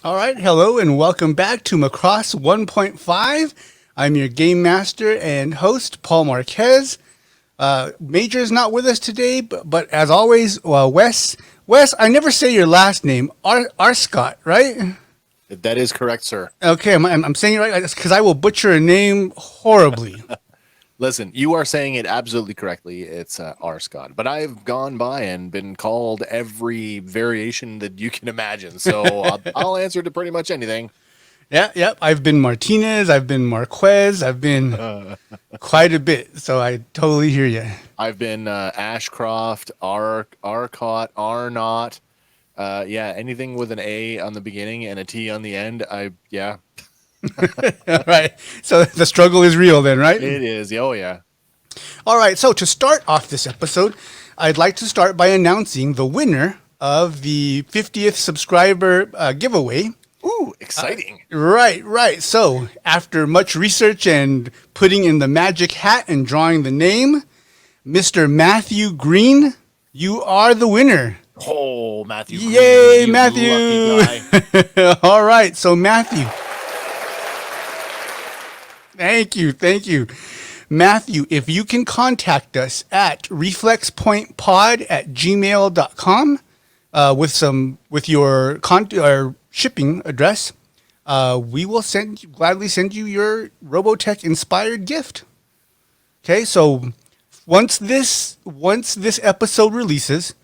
All right, hello and welcome back to Macross 1.5. I'm your game master and host, Paul Marquez. Major is not with us today, but as always, Wes. Wes, I never say your last name, Scott, right? That is correct, sir. Okay, I'm saying it right because I will butcher a name horribly. Listen, you are saying it absolutely correctly. It's R. Scott, but I've gone by and been called every variation that you can imagine. So I'll answer to pretty much anything. Yeah. I've been Martinez. I've been Marquez. I've been quite a bit. So I totally hear you. I've been Ashcroft, Arcott, Arnott. Anything with an A on the beginning and a T on the end. All right. So the struggle is real then, right? It is. Oh, yeah. All right. So to start off this episode, I'd like to start by announcing the winner of the 50th subscriber giveaway. Ooh, exciting. Right. So after much research and putting in the magic hat and drawing the name, Mr. Matthew Green, you are the winner. Oh, Matthew. Yay, Green, Matthew. All right. So Matthew. Thank you. Matthew, if you can contact us at reflexpointpod@gmail.com with your shipping address, we will gladly send you your Robotech inspired gift. Okay, so once this episode releases,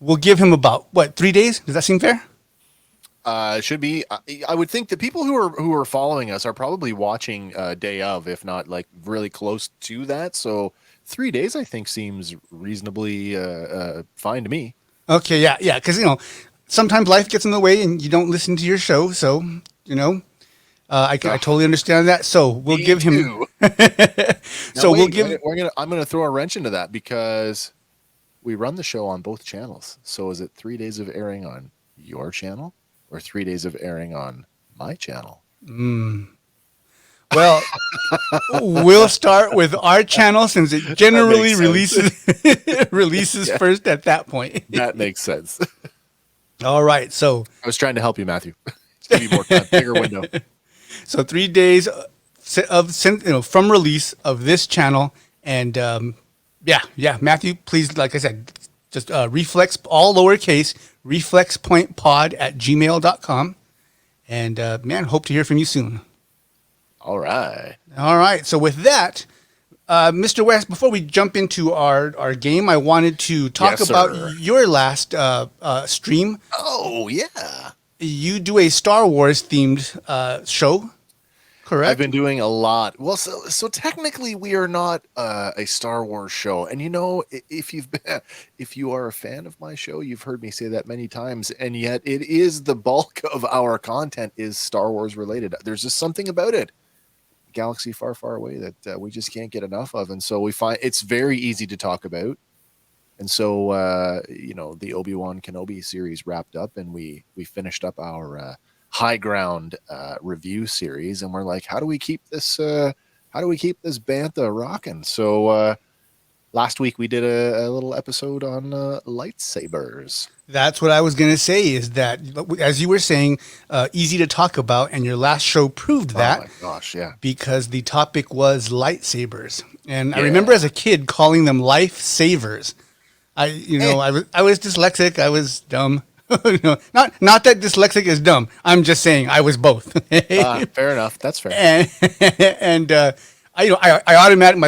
we'll give him about 3 days? Does that seem fair? Should be. I would think the people who are following us are probably watching day of, if not like really close to that. So 3 days, I think, seems reasonably fine to me. Okay, yeah, because sometimes life gets in the way and you don't listen to your show. So I totally understand that. So we'll give him. I'm gonna throw a wrench into that because we run the show on both channels. So is it 3 days of airing on your channel? Or 3 days of airing on my channel? Well, we'll start with our channel since it generally releases first at that point. That makes sense. All right, so I was trying to help you, Matthew. Give you more time, bigger window. So 3 days from release of this channel, and Matthew, please, like I said, just reflex, all lowercase, reflexpointpod@gmail.com. And hope to hear from you soon. All right. So with that, Mr. West, before we jump into our game, I wanted to talk about your last stream. Oh, yeah. You do a Star Wars themed show. Correct. I've been doing a lot. Well, so technically we are not a Star Wars show. And if you are a fan of my show, you've heard me say that many times, and yet it is the bulk of our content is Star Wars related. There's just something about it. Galaxy far, far away that we just can't get enough of. And so we find it's very easy to talk about. And so the Obi-Wan Kenobi series wrapped up, and we finished up our High Ground review series, and we're like, how do we keep this bantha rocking? So last week we did a little episode on lightsabers. That's what I was going to say, is that, as you were saying, easy to talk about, and your last show proved that. Oh my gosh, yeah. Because the topic was lightsabers. And I remember as a kid calling them lifesavers. I was dyslexic, I was dumb. Not that dyslexic is dumb. I'm just saying I was both. Fair enough. That's fair. And my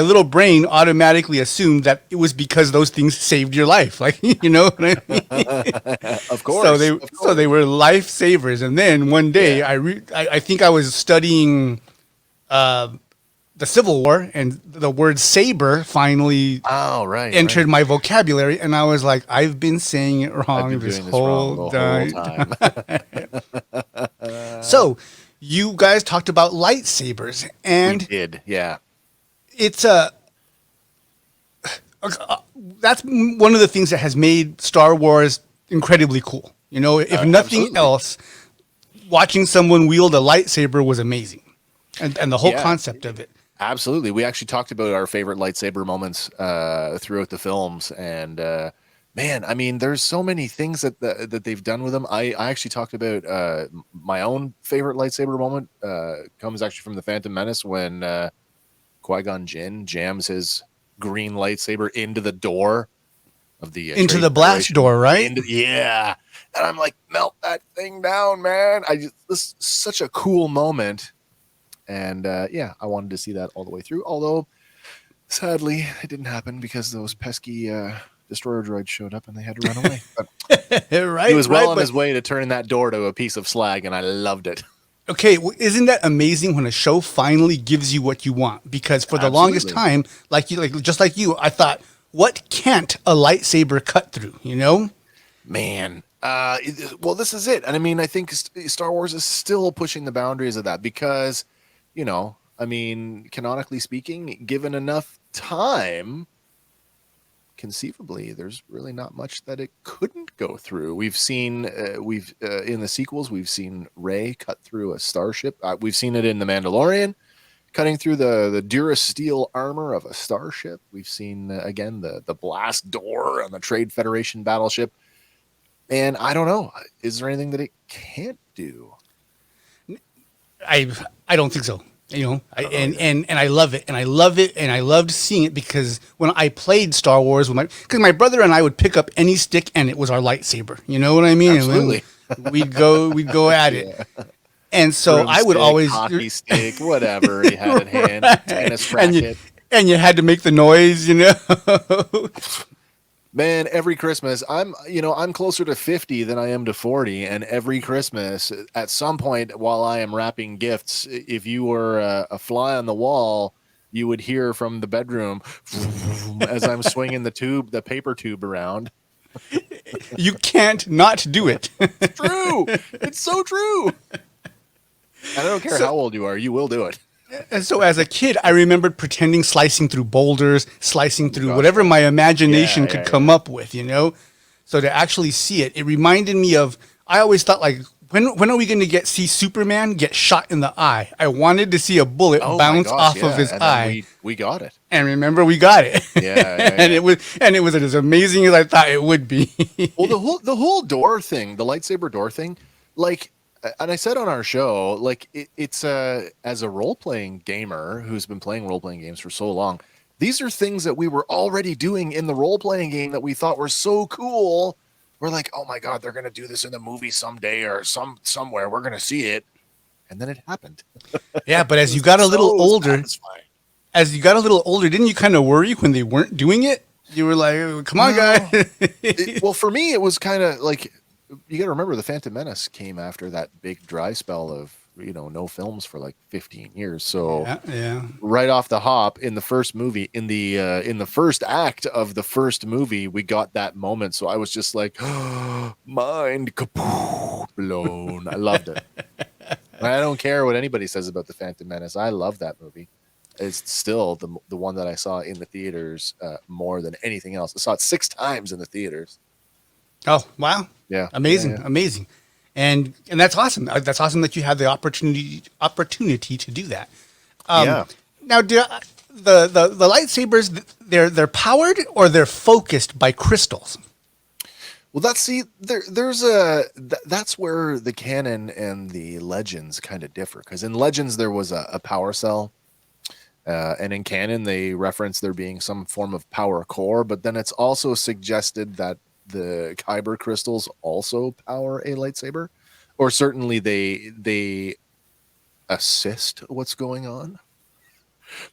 little brain automatically assumed that it was because those things saved your life. Like, what I mean? Of course. So they were lifesavers. And then one day I think I was studying the Civil War, and the word saber finally Oh, right, entered right. my vocabulary, and I was like, I've been saying it I've wrong been this doing this wrong whole the whole time. time. So, you guys talked about lightsabers, We and did, yeah. it's a that's one of the things that has made Star Wars incredibly cool. You know, if nothing Absolutely. else, watching someone wield a lightsaber was amazing, and the whole Yeah, concept of it. absolutely. We actually talked about our favorite lightsaber moments throughout the films, and man, I mean, there's so many things that they've done with them. I actually talked about my own favorite lightsaber moment. Comes actually from the Phantom Menace when Qui-Gon Jinn jams his green lightsaber into the door of the Into Trade the blast Federation. door, right? Into yeah, and I'm like, melt that thing down, man. This is such a cool moment. And yeah, I wanted to see that all the way through. Although, sadly, it didn't happen because those pesky destroyer droids showed up and they had to run away. But he right, was well right. on But his way to turning that door to a piece of slag, and I loved it. okay, isn't that amazing when a show finally gives you what you want? Because for the longest Absolutely. time, just like you, I thought, what can't a lightsaber cut through? You know? Man. Well, this is it. And I mean, I think Star Wars is still pushing the boundaries of that because, I mean, canonically speaking, given enough time, conceivably there's really not much that it couldn't go through. We've seen in the sequels we've seen Rey cut through a starship. We've seen it in The Mandalorian, cutting through the Durasteel armor of a starship. We've seen again the blast door on the Trade Federation battleship. And I don't know, is there anything that it can't do? I I don't think so. You know, Oh, and I love it, and I love it, and I loved seeing it because when I played Star Wars with because my brother and I would pick up any stick and it was our lightsaber. You know what I mean? absolutely. And we'd go at it, Yeah. and so I would Broomstick, always hockey stick, whatever you had at hand, tennis and racket. you had to make the noise, you know. Man, every Christmas, I'm closer to 50 than I am to 40. And every Christmas, at some point while I am wrapping gifts, if you were a fly on the wall, you would hear from the bedroom as I'm swinging the paper tube around. You can't not do it. It's true. It's so true. And I don't care So, how old you are, you will do it. and so as a kid, I remembered pretending slicing through boulders, slicing through Gosh, whatever yeah. my imagination Yeah, could yeah, come yeah. up with, you know? So to actually see it, it reminded me of, I always thought like, when are we going to see Superman get shot in the eye? I wanted to see a bullet Oh my bounce gosh, off of yeah. his And then eye. we got it. And remember, we got it. Yeah, yeah, and yeah. it was as amazing as I thought it would be. Well, the whole door thing, the lightsaber door thing, like, and I said on our show, like it's as a role playing gamer who's been playing role playing games for so long, these are things that we were already doing in the role playing game that we thought were so cool. We're like, oh my god, they're gonna do this in the movie someday or somewhere. We're gonna see it, and then it happened. Yeah, but It as you was got a little so older, satisfying. didn't you kind of worry when they weren't doing it? You were like, "Come on, No. guys!" Well, for me, it was kind of like you got to remember the Phantom Menace came after that big dry spell of no films for like 15 years. So Yeah, yeah. right off the hop in the first movie, in the first act of the first movie, we got that moment. So I was just like, mind kapoo, blown. I loved it. And I don't care what anybody says about the Phantom Menace. I love that movie. It's still the one that I saw in the theaters more than anything else. I saw it 6 times in the theaters. Oh, wow. Yeah. Amazing, Yeah. amazing. And that's awesome. That's awesome that you had the opportunity to do that. Yeah. Now, the lightsabers, they're powered or they're focused by crystals? Well, that's where the canon and the legends kind of differ. Because in legends there was a power cell, and in canon they reference there being some form of power core. But then it's also suggested that the kyber crystals also power a lightsaber, or certainly they assist what's going on.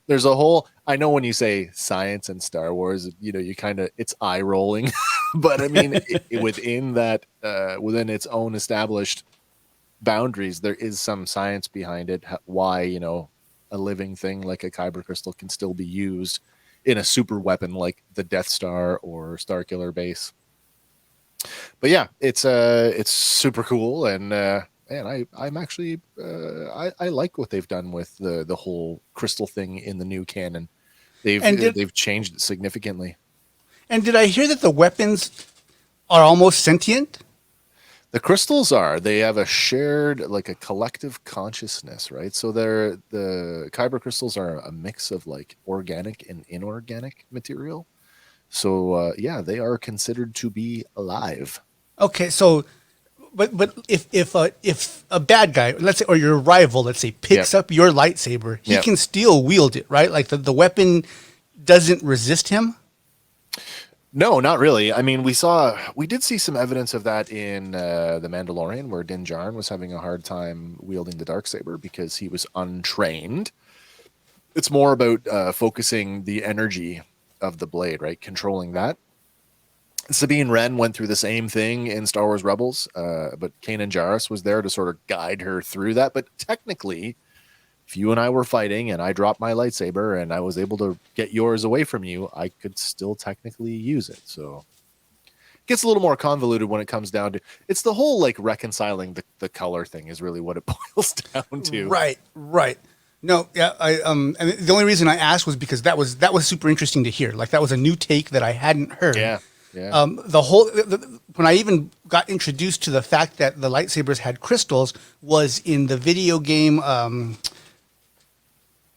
There's a whole, I know when you say science and Star Wars, you kind of, it's eye rolling, but I mean, within that, within its own established boundaries, there is some science behind it. Why, a living thing like a kyber crystal can still be used in a super weapon like the Death Star or Starkiller base. But yeah, it's super cool, and man, I'm actually I like what they've done with the whole crystal thing in the new canon. And They've changed it significantly. did I hear that the weapons are almost sentient? The crystals they have a shared, like a collective consciousness, right? So the kyber crystals are a mix of like organic and inorganic material. So yeah, they are considered to be alive. Okay, so but if a bad guy, let's say, or your rival, let's say, Yep. picks up your lightsaber, he Yep. can still wield it, right? Like the weapon doesn't resist him. No, not really. I mean, we did see some evidence of that in The Mandalorian, where Din Djarin was having a hard time wielding the darksaber because he was untrained. It's more about focusing the energy of the blade, right? Controlling that. Sabine Wren went through the same thing in Star Wars Rebels, but Kanan Jarrus was there to sort of guide her through that. But technically, if you and I were fighting and I dropped my lightsaber and I was able to get yours away from you, I could still technically use it. So it gets a little more convoluted when it comes down to it's the whole like reconciling the color thing is really what it boils down to. Right, right. No, yeah, and the only reason I asked was because that was super interesting to hear. Like that was a new take that I hadn't heard. Yeah. Yeah. When I even got introduced to the fact that the lightsabers had crystals was in the video game,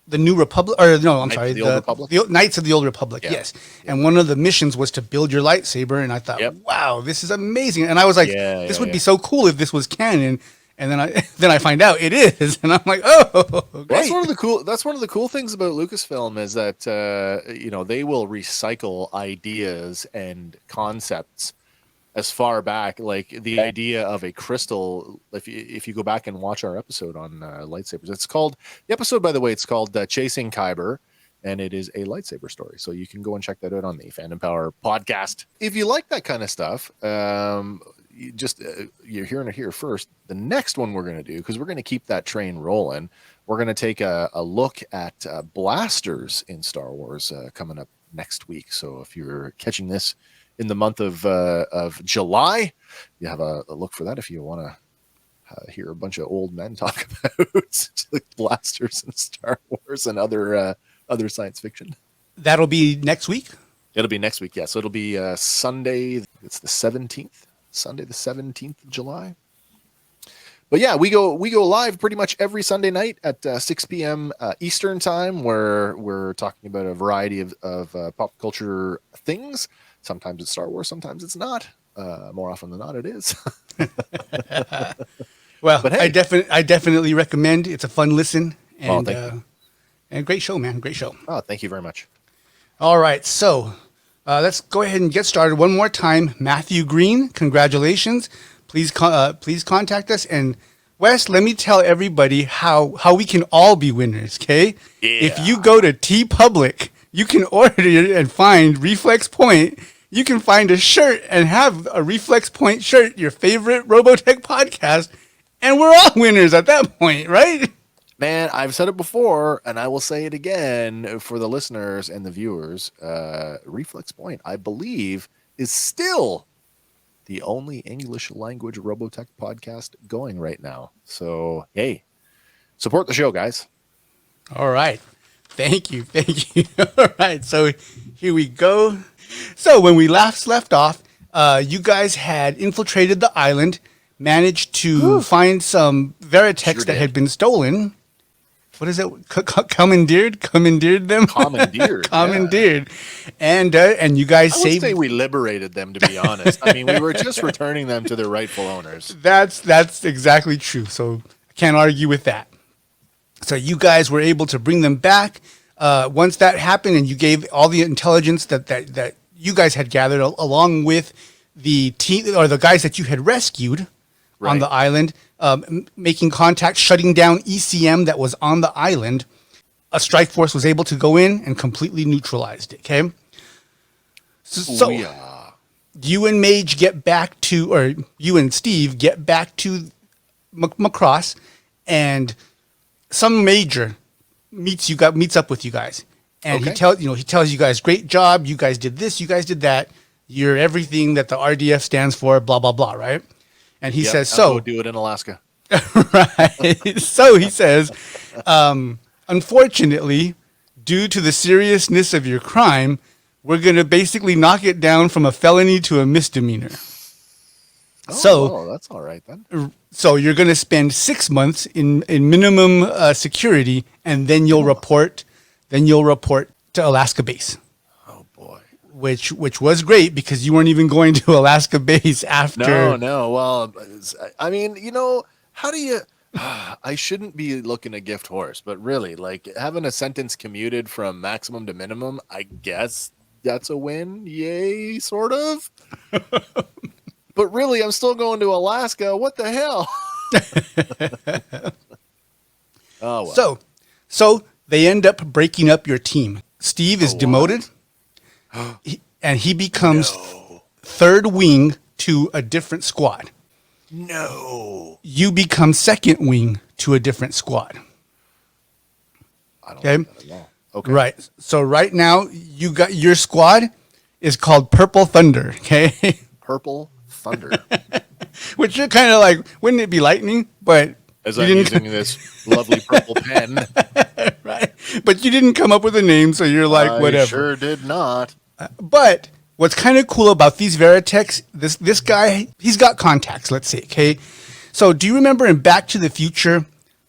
the New Republic, or no, I'm Knights sorry, of the Old Republic? the Knights of the Old Republic. Yeah. Yes, and one of the missions was to build your lightsaber, and I thought, Yep. wow, this is amazing. And I was like, Yeah, this yeah, would yeah. be so cool if this was canon. And then I find out it is, and I'm like, oh, great. That's one of the cool things about Lucasfilm is that they will recycle ideas and concepts as far back, like the idea of a crystal. If you go back and watch our episode on lightsabers, the episode, by the way, it's called Chasing Kyber, and it is a lightsaber story. So you can go and check that out on the Fandom Power podcast. If you like that kind of stuff, you're hearing it here first. The next one we're going to do, because we're going to keep that train rolling, we're going to take a look at blasters in Star Wars coming up next week. So if you're catching this in the month of July, you have a look for that if you want to hear a bunch of old men talk about like blasters in Star Wars and other science fiction. That'll be next week. It'll be next week, yeah. So it'll be Sunday. It's the 17th. Sunday the 17th of July. But yeah, we go live pretty much every Sunday night at 6 p.m. Eastern time, where we're talking about a variety of pop culture things. Sometimes it's Star Wars, sometimes it's not. More often than not, it is. Well, But hey. I definitely recommend. It's a fun listen, and thank you. and great show, man. Great show. Oh, thank you very much. All right, so let's go ahead and get started one more time. Matthew Green, congratulations. Please contact us. And Wes, let me tell everybody how we can all be winners, okay? Yeah. If you go to TeePublic, you can order and find Reflex Point. You can find a shirt and have a Reflex Point shirt, your favorite Robotech podcast, and we're all winners at that point, right? Man, I've said it before, and I will say it again for the listeners and the viewers. Reflex Point, I believe, is still the only English language Robotech podcast going right now. So, hey, support the show, guys. All right. Thank you. All right. So here we go. So when we last left off, you guys had infiltrated the island, managed to find some Veritex Sure that did. had been stolen. What is it? Commandeered them. Commandeered. Commandeered. And you guys I would saved. say we liberated them, to be honest. I mean, we were just returning them to their rightful owners. That's exactly true. So I can't argue with that. So you guys were able to bring them back. Once that happened, and you gave all the intelligence that you guys had gathered, along with the team or the guys that you had rescued on Right. the island, making contact, shutting down ECM that was on the island. A strike force was able to go in and completely neutralized it. Okay. So yeah. you and Mage get back to, or you and Steve get back to Macross, and some major meets up with you guys, and Okay. he tells you guys, great job, you guys did this, you guys did that, you're everything that the RDF stands for, blah blah blah, right? And he Yep. says, Now go so do it in Alaska. right, so he says, unfortunately, due to the seriousness of your crime, we're gonna basically knock it down from a felony to a misdemeanor. Oh, So well, that's all right then. So you're going to spend 6 months in minimum security, and then you'll report. Then you'll report to Alaska base, Oh boy. which was great because you weren't even going to Alaska base after. No. Well, I mean, how do you? I shouldn't be looking to gift horse, but really, like having a sentence commuted from maximum to minimum, I guess that's a win. Yay, sort of. But really, I'm still going to Alaska. What the hell? Oh well. So they end up breaking up your team. Steve is Oh, demoted, and he becomes No. third wing to a different squad. No. You become second wing to a different squad. I don't Okay. like that at all. Okay. Right. So right now you got your squad is called Purple Thunder. Okay. Purple Thunder. Which you're kind of like, wouldn't it be lightning? But As you I'm didn't, using this lovely purple pen. right? But you didn't come up with a name, so you're like, I whatever. sure did not. But what's kind of cool about these Veritechs, this guy, he's got contacts. Let's say, okay. So do you remember in Back to the Future,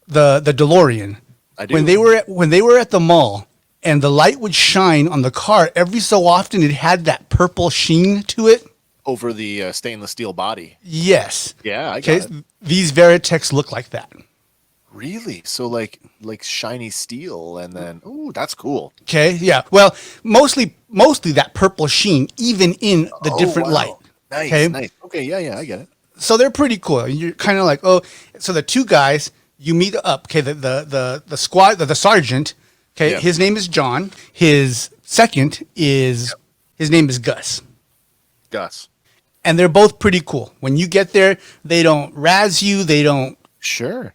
the DeLorean? I do. When they were at the mall and the light would shine on the car, every so often it had that purple sheen to it. Over the stainless steel body. Yes. Yeah, I Okay. got it. These Veritechs look like that. Really? So like shiny steel, and then that's cool. Okay. Yeah. Well, mostly that purple sheen, even in the different wow. light. Nice, Okay. nice. Okay, yeah, I get it. So they're pretty cool. You're kind of like, oh, so the two guys you meet up. Okay. The squad, the sergeant. Okay. Yep. His name is John. His second is his name is Gus. Gus. And they're both pretty cool. When you get there, they don't razz you. They don't Sure.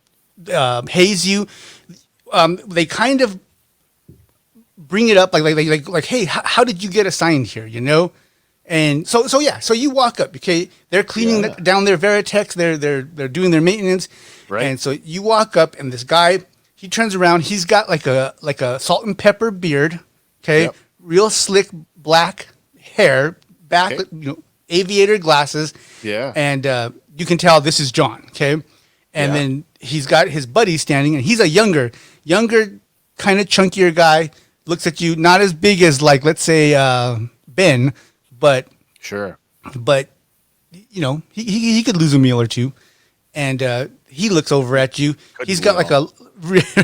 haze you. They kind of bring it up like, hey, how did you get assigned here? You know, and so yeah. So you walk up. Okay, they're cleaning Yeah. down their Veritex. They're doing their maintenance. Right. And so you walk up, and this guy, he turns around. He's got like a salt and pepper beard. Okay, Yep. real slick black hair, back, Okay. Aviator glasses. Yeah. And you can tell this is John. Okay. And Yeah. then he's got his buddy standing, and he's a younger, kind of chunkier guy. Looks at you, not as big as like, let's say, Ben, but Sure. he could lose a meal or two. And he looks over at you. Couldn't He's we got like all?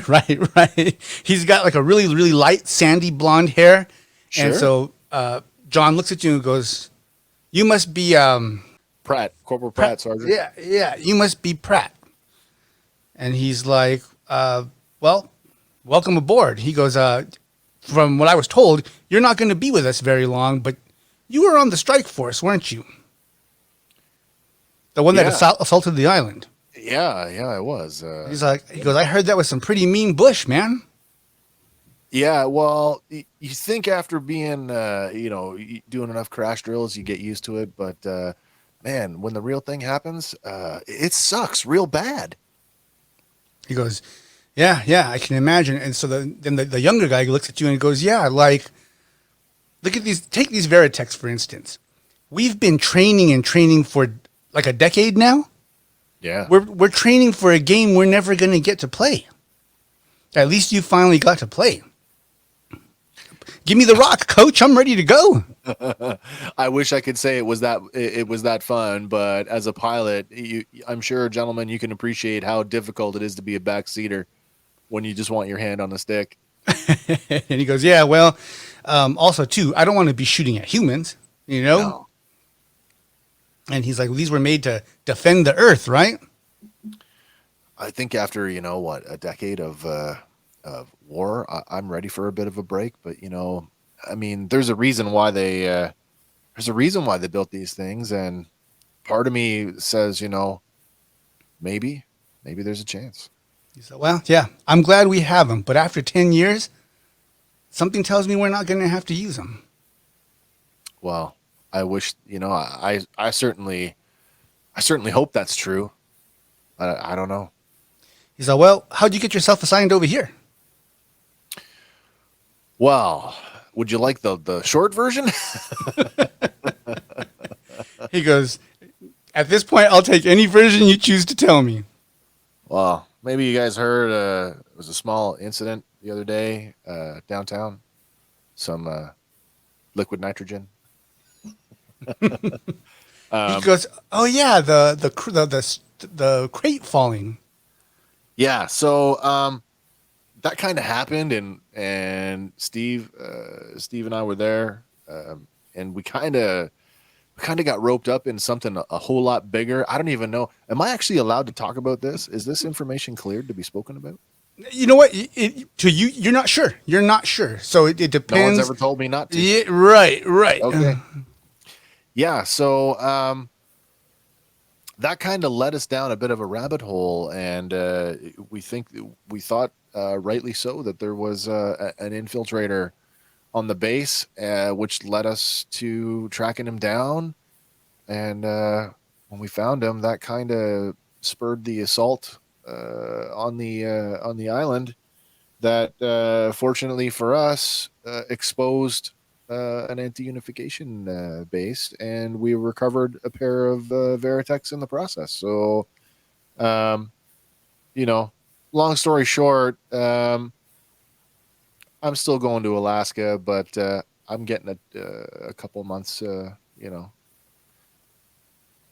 right. He's got like a really, really light, sandy blonde hair. And Sure. so John looks at you and goes, "You must be Pratt, Corporal Pratt, Sergeant. Yeah, you must be Pratt." And he's like, well, welcome aboard. He goes, from what I was told, you're not going to be with us very long, but you were on the strike force, weren't you? The one that Yeah. assaulted the island. Yeah, I was. He goes, I heard that was some pretty mean bush, man. Yeah, well, you think after being, doing enough crash drills, you get used to it. But man, when the real thing happens, it sucks real bad. He goes, yeah, I can imagine. And so then the younger guy looks at you and goes, yeah, like, look at these, take these Veritechs, for instance. We've been training for like a decade now. Yeah. We're training for a game we're never going to get to play. At least you finally got to play. Give me the rock, coach. I'm ready to go. I wish I could say it was that fun, but as a pilot, I'm sure, gentlemen, you can appreciate how difficult it is to be a backseater when you just want your hand on the stick. And he goes, yeah, well, also too, I don't want to be shooting at humans, you know? No. And he's like, well, these were made to defend the earth, right? I think after, a decade of war, I'm ready for a bit of a break. But, I mean, there's a reason why they built these things. And part of me says, maybe there's a chance. He said, well, yeah, I'm glad we have them, but after 10 years, something tells me we're not going to have to use them. Well, I wish, I certainly hope that's true. I don't know. He said, well, how'd you get yourself assigned over here? Well, would you like the short version? He goes, at this point, I'll take any version you choose to tell me. Well, maybe you guys heard it was a small incident the other day downtown. Some liquid nitrogen. He goes, oh yeah, the crate falling. Yeah, so that kind of happened, and Steve and I were there, and we kind of got roped up in something a whole lot bigger. I don't even know. Am I actually allowed to talk about this? Is this information cleared to be spoken about? You know what? To you, you're not sure. You're not sure. So it depends. No one's ever told me not to. Yeah, right. Okay. Yeah, so that kind of led us down a bit of a rabbit hole, and we thought rightly so that there was an infiltrator on the base, which led us to tracking him down. And when we found him, that kind of spurred the assault on the island. That fortunately for us exposed an anti-unification base, and we recovered a pair of Veritex in the process. So, long story short, I'm still going to Alaska, but I'm getting a couple months, I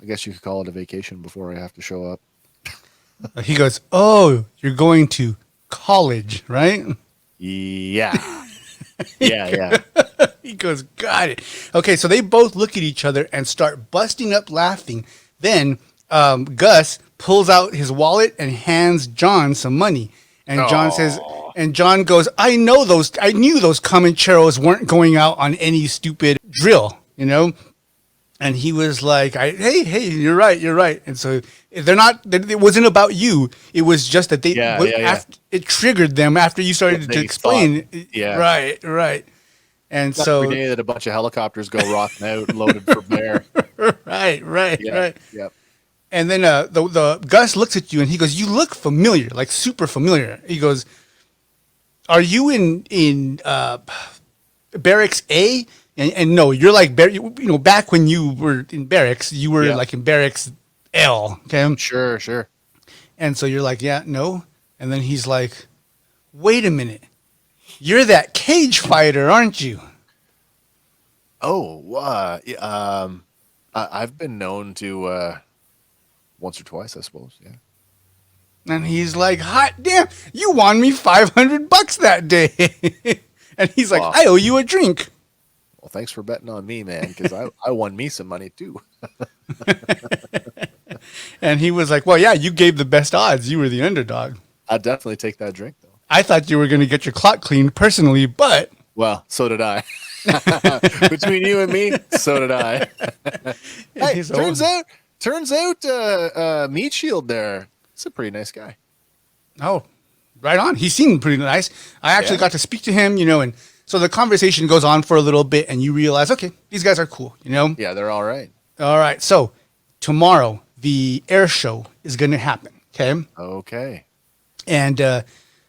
guess you could call it a vacation before I have to show up. He goes, oh, you're going to college, right? Yeah. Yeah. He goes, got it. Okay, so they both look at each other and start busting up laughing. Then Gus pulls out his wallet and hands John some money. And John says, and John goes, I knew those Comancheros weren't going out on any stupid drill, And he was like, hey, you're right. And so they're not, it wasn't about you. It was just that it triggered them after you started to explain. Right. And not so every day that a bunch of helicopters go rocking out loaded for bear. Right. Yep. And then the Gus looks at you and he goes, you look familiar, like super familiar. He goes, are you in Barracks A? And no, you're like, back when you were in Barracks, you were like in Barracks L. Okay. Sure. And so you're like, yeah, no. And then he's like, wait a minute. You're that cage fighter, aren't you? Oh, I've been known to once or twice, I suppose. Yeah. And he's like, hot damn, you won me $500 that day. And he's like, I owe you a drink. Well, thanks for betting on me, man, because I won me some money too. And he was like, well, yeah, you gave the best odds. You were the underdog. I'd definitely take that drink, though. I thought you were going to get your clock cleaned personally, but... Well, so did I. Between you and me, so did I. Hey, turns out, Meat Shield there, he's a pretty nice guy. Oh, right on. He seemed pretty nice. I actually got to speak to him, and so the conversation goes on for a little bit, and you realize, okay, these guys are cool, Yeah, they're all right. All right, so tomorrow, the air show is going to happen, okay? Okay. And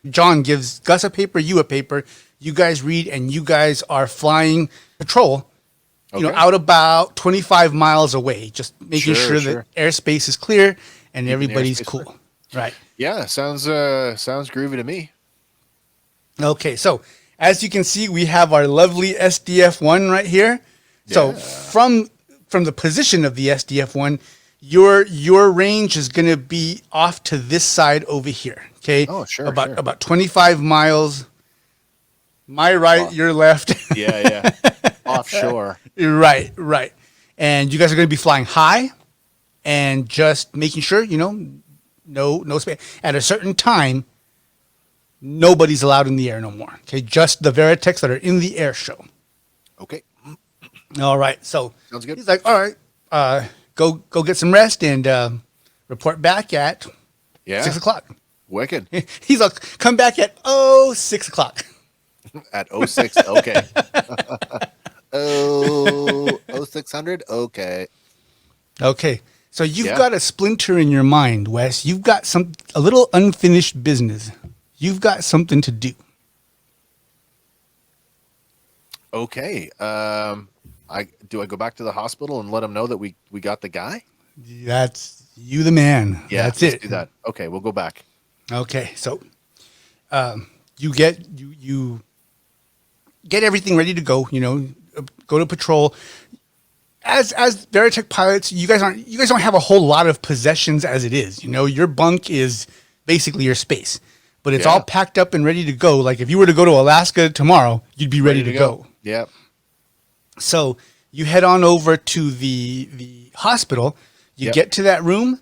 John gives Gus a paper, you a paper. You guys read, and you guys are flying patrol, out about 25 miles away, just making sure that airspace is clear and everybody's cool. Clear. Right. Yeah, sounds groovy to me. Okay, so as you can see, we have our lovely SDF-1 right here. Yeah. So from the position of the SDF-1, your range is going to be off to this side over here. Okay. Oh, sure. About 25 miles. My right, your left. Yeah. Offshore. Right. And you guys are going to be flying high and just making sure, no space. At a certain time, nobody's allowed in the air no more. Okay. Just the Veritex that are in the air show. Okay. All right. So sounds good. He's like, all right, go get some rest and report back at 6 o'clock. Wicked. He's like, come back at 6 o'clock. At 06, okay. Oh, 0600, okay. Okay. So you've Yeah. got a splinter in your mind, Wes. You've got a little unfinished business. You've got something to do. Okay. Do I go back to the hospital and let them know that we got the guy? That's you, the man. Yeah, That's let's it. do that. Okay, we'll go back. Okay. So, you get everything ready to go. Go to patrol. As Veritech pilots, you guys don't have a whole lot of possessions as it is. Your bunk is basically your space, but it's all packed up and ready to go. Like if you were to go to Alaska tomorrow, you'd be ready to go. Yep. So you head on over to the hospital. You get to that room.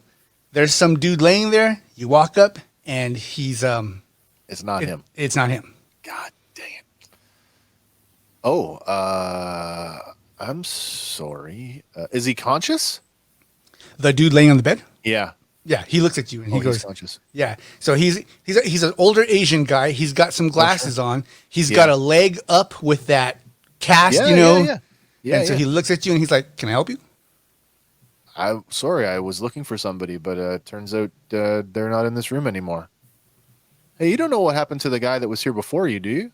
There's some dude laying there. You walk up, and he's It's not him. It's not him. God dang it. Oh, I'm sorry. Is he conscious? The dude laying on the bed. Yeah. Yeah, he looks at you and he goes, he's conscious. "Yeah." So he's an older Asian guy. He's got some glasses on. He's got a leg up with that cast, Yeah. And so he looks at you and he's like, "Can I help you?" I'm sorry. I was looking for somebody, but it turns out they're not in this room anymore. Hey, you don't know what happened to the guy that was here before you, do you?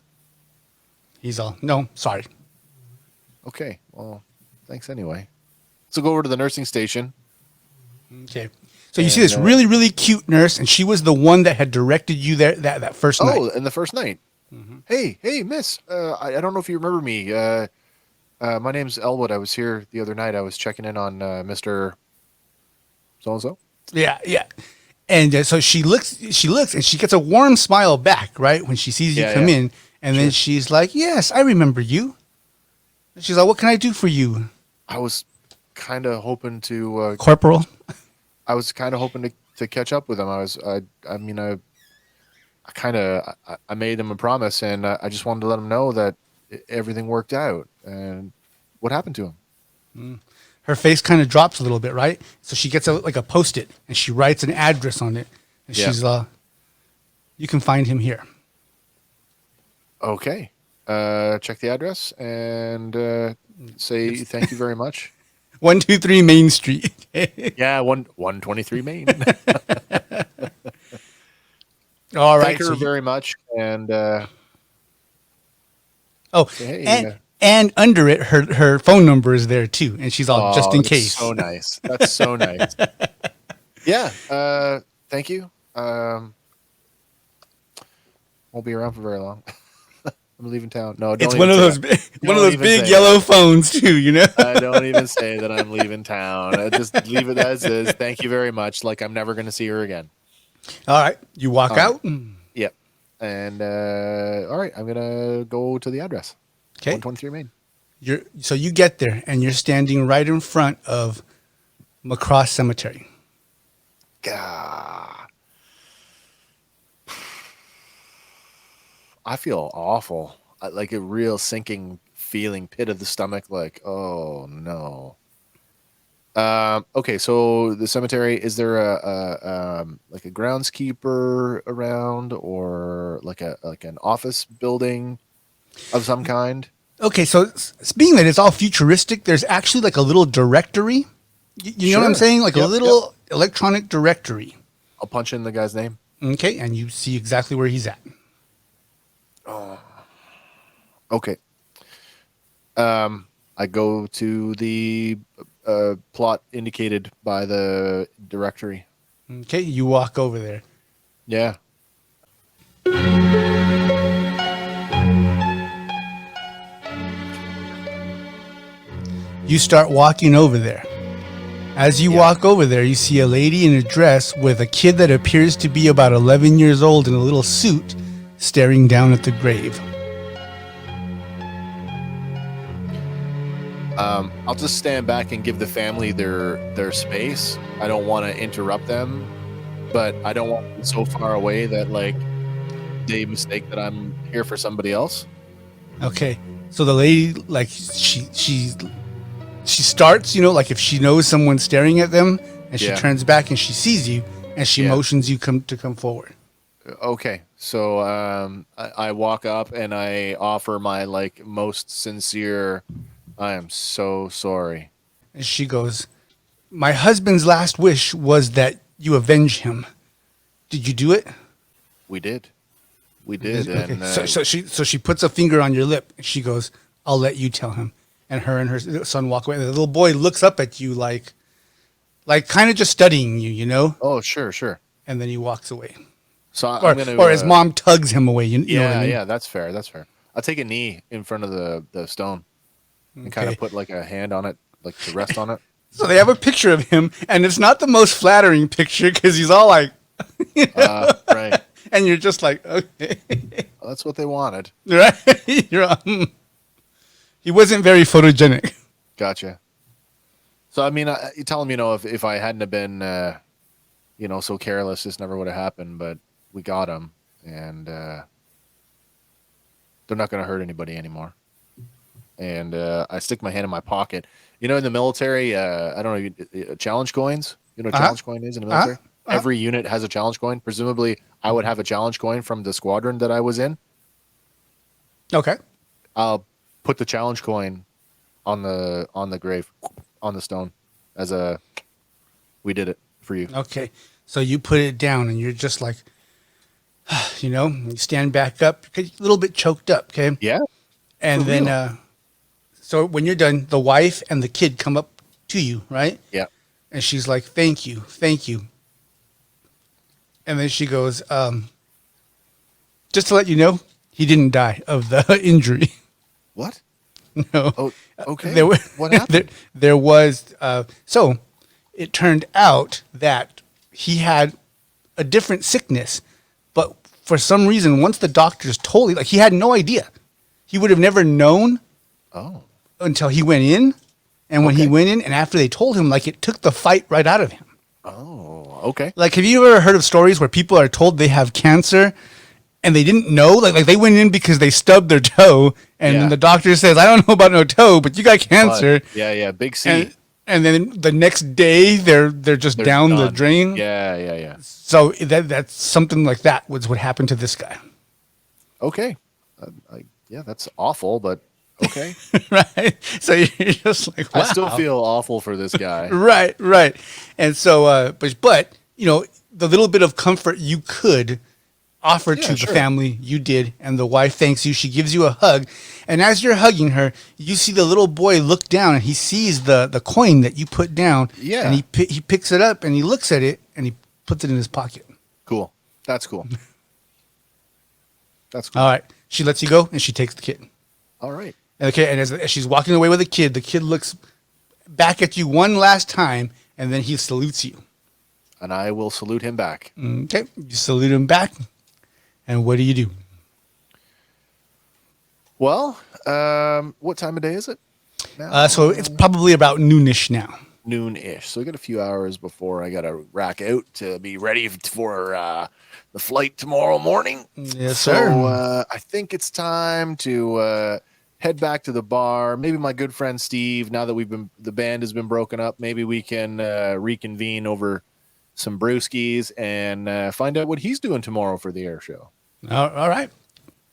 He's all, "No, sorry." Okay. Well, thanks anyway. So go over to the nursing station. Okay. So you see this really, really cute nurse, and she was the one that had directed you there that first night. Oh, in the first night. Mm-hmm. Hey, miss. I don't know if you remember me. My name's Elwood. I was here the other night. I was checking in on Mr. So-and-so. Yeah. And so she looks, and she gets a warm smile back, right, when she sees you come in. And then she's like, "Yes, I remember you." And she's like, "What can I do for you?" I was kind of hoping to... Corporal? I was kind of hoping to catch up with him. I made him a promise, and I just wanted to let him know that everything worked out. And what happened to him? Her face kind of drops a little bit, right? So she gets a Post-it, and she writes an address on it. And she's "You can find him here." Okay. Check the address and say thank you very much. 123 Main Street. Yeah, 123 Main. All right. Thank her very much. And and under it, her phone number is there too, and she's all just in case. So nice. That's so nice. Yeah. Thank you. Won't be around for very long. I'm leaving town. No, don't. It's one of those big yellow phones too. I don't even say that I'm leaving town. I just leave it as is. Thank you very much. Like I'm never going to see her again. All right, you walk out. Yep. And all right, I'm gonna go to the address. Okay. 123 Main. So you get there, and you're standing right in front of Macross Cemetery. God. I feel awful. Like a real sinking feeling, pit of the stomach. Like, oh no. Okay, so the cemetery, is there a groundskeeper around, or like an office building of some kind? Okay, so being that it's all futuristic, there's actually like a little directory. You know what I'm saying? Like a little electronic directory. I'll punch in the guy's name. Okay, and you see exactly where he's at. Oh. Okay. I go to the plot indicated by the directory. Okay, you walk over there. Yeah. You start walking over there. As you walk over there, you see a lady in a dress with a kid that appears to be about 11 years old in a little suit staring down at the grave. I'll just stand back and give the family their space. I don't want to interrupt them, but I don't want to be so far away that like they mistake that I'm here for somebody else. Okay, so the lady, like she starts, like if she knows someone's staring at them, and she turns back and she sees you, and she motions you to come forward. Okay, so I walk up and I offer my like most sincere. I am so sorry. And she goes, "My husband's last wish was that you avenge him. Did you do it?" We did, we did, Okay. and So she puts a finger on your lip. And she goes, "I'll let you tell him." And her and her son walk away. And the little boy looks up at you like kind of just studying you, you know. oh sure, sure. And then he walks away, So or I'm gonna. or his mom tugs him away. You know what I Yeah, mean? yeah, that's fair. That's fair. I'll take a knee in front of the stone and kind of Okay. put like a hand on it, like to rest on it. So they have a picture of him, and it's not the most flattering picture because he's all like, Right. and you're just like, okay, Well, that's what they wanted. right? He wasn't very photogenic. Gotcha. So I mean, you tell him, if I hadn't have been, so careless, this never would have happened. But we got him, and they're not going to hurt anybody anymore. And I stick my hand in my pocket. In the military, I don't know, challenge coins. You know what challenge coin is in the military? Every unit has a challenge coin. Presumably, I would have a challenge coin from the squadron that I was in. Okay. I'll put the challenge coin on the grave, on the stone, as a we did it for you. Okay. So you put it down, and you're just like, you stand back up, a little bit choked up. Okay. Yeah. And For then, real. so when you're done, the wife and the kid come up to you, right? Yeah. And she's like, "Thank you, thank you." And then she goes, "Just to let you know, he didn't die of the injury." What? No. Oh, okay. There was, What happened? there was, so it turned out that he had a different sickness, but for some reason, once the doctors told him, like he had no idea. He would have never known Oh. until he went in. And when he Okay. went in, and after they told him, like it took the fight right out of him. Oh. Okay. Like, have you ever heard of stories where people are told they have cancer and they didn't know? Like they went in because they stubbed their toe, and Yeah. then the doctor says, "I don't know about no toe, but you got cancer." But, yeah. Big C. And then the next day they're just They're down the done. drain. Yeah. So that's something like that was what happened to this guy. Okay. Yeah, that's awful, but okay. Right? So you're just like, wow. I still feel awful for this guy. Right. And so, but the little bit of comfort you could offer Yeah, to the sure. family, you did, and the wife thanks you. She gives you a hug, and as you're hugging her, you see the little boy look down, and he sees the coin that you put down. Yeah. And he picks it up, and he looks at it, and he puts it in his pocket. Cool. That's cool. That's cool. All right. She lets you go, and she takes the kid. All right. Okay, and as she's walking away with the kid looks back at you one last time, and then he salutes you. And I will salute him back. Okay, you salute him back, and what do you do? Well, what time of day is it now? So it's probably about noonish now. Noon-ish. So we got a few hours before I got to rack out to be ready for the flight tomorrow morning. Yes, so, sir. I think it's time to head back to the bar. Maybe my good friend Steve, now that the band has been broken up, maybe we can reconvene over some brewskis and find out what he's doing tomorrow for the air show. All right.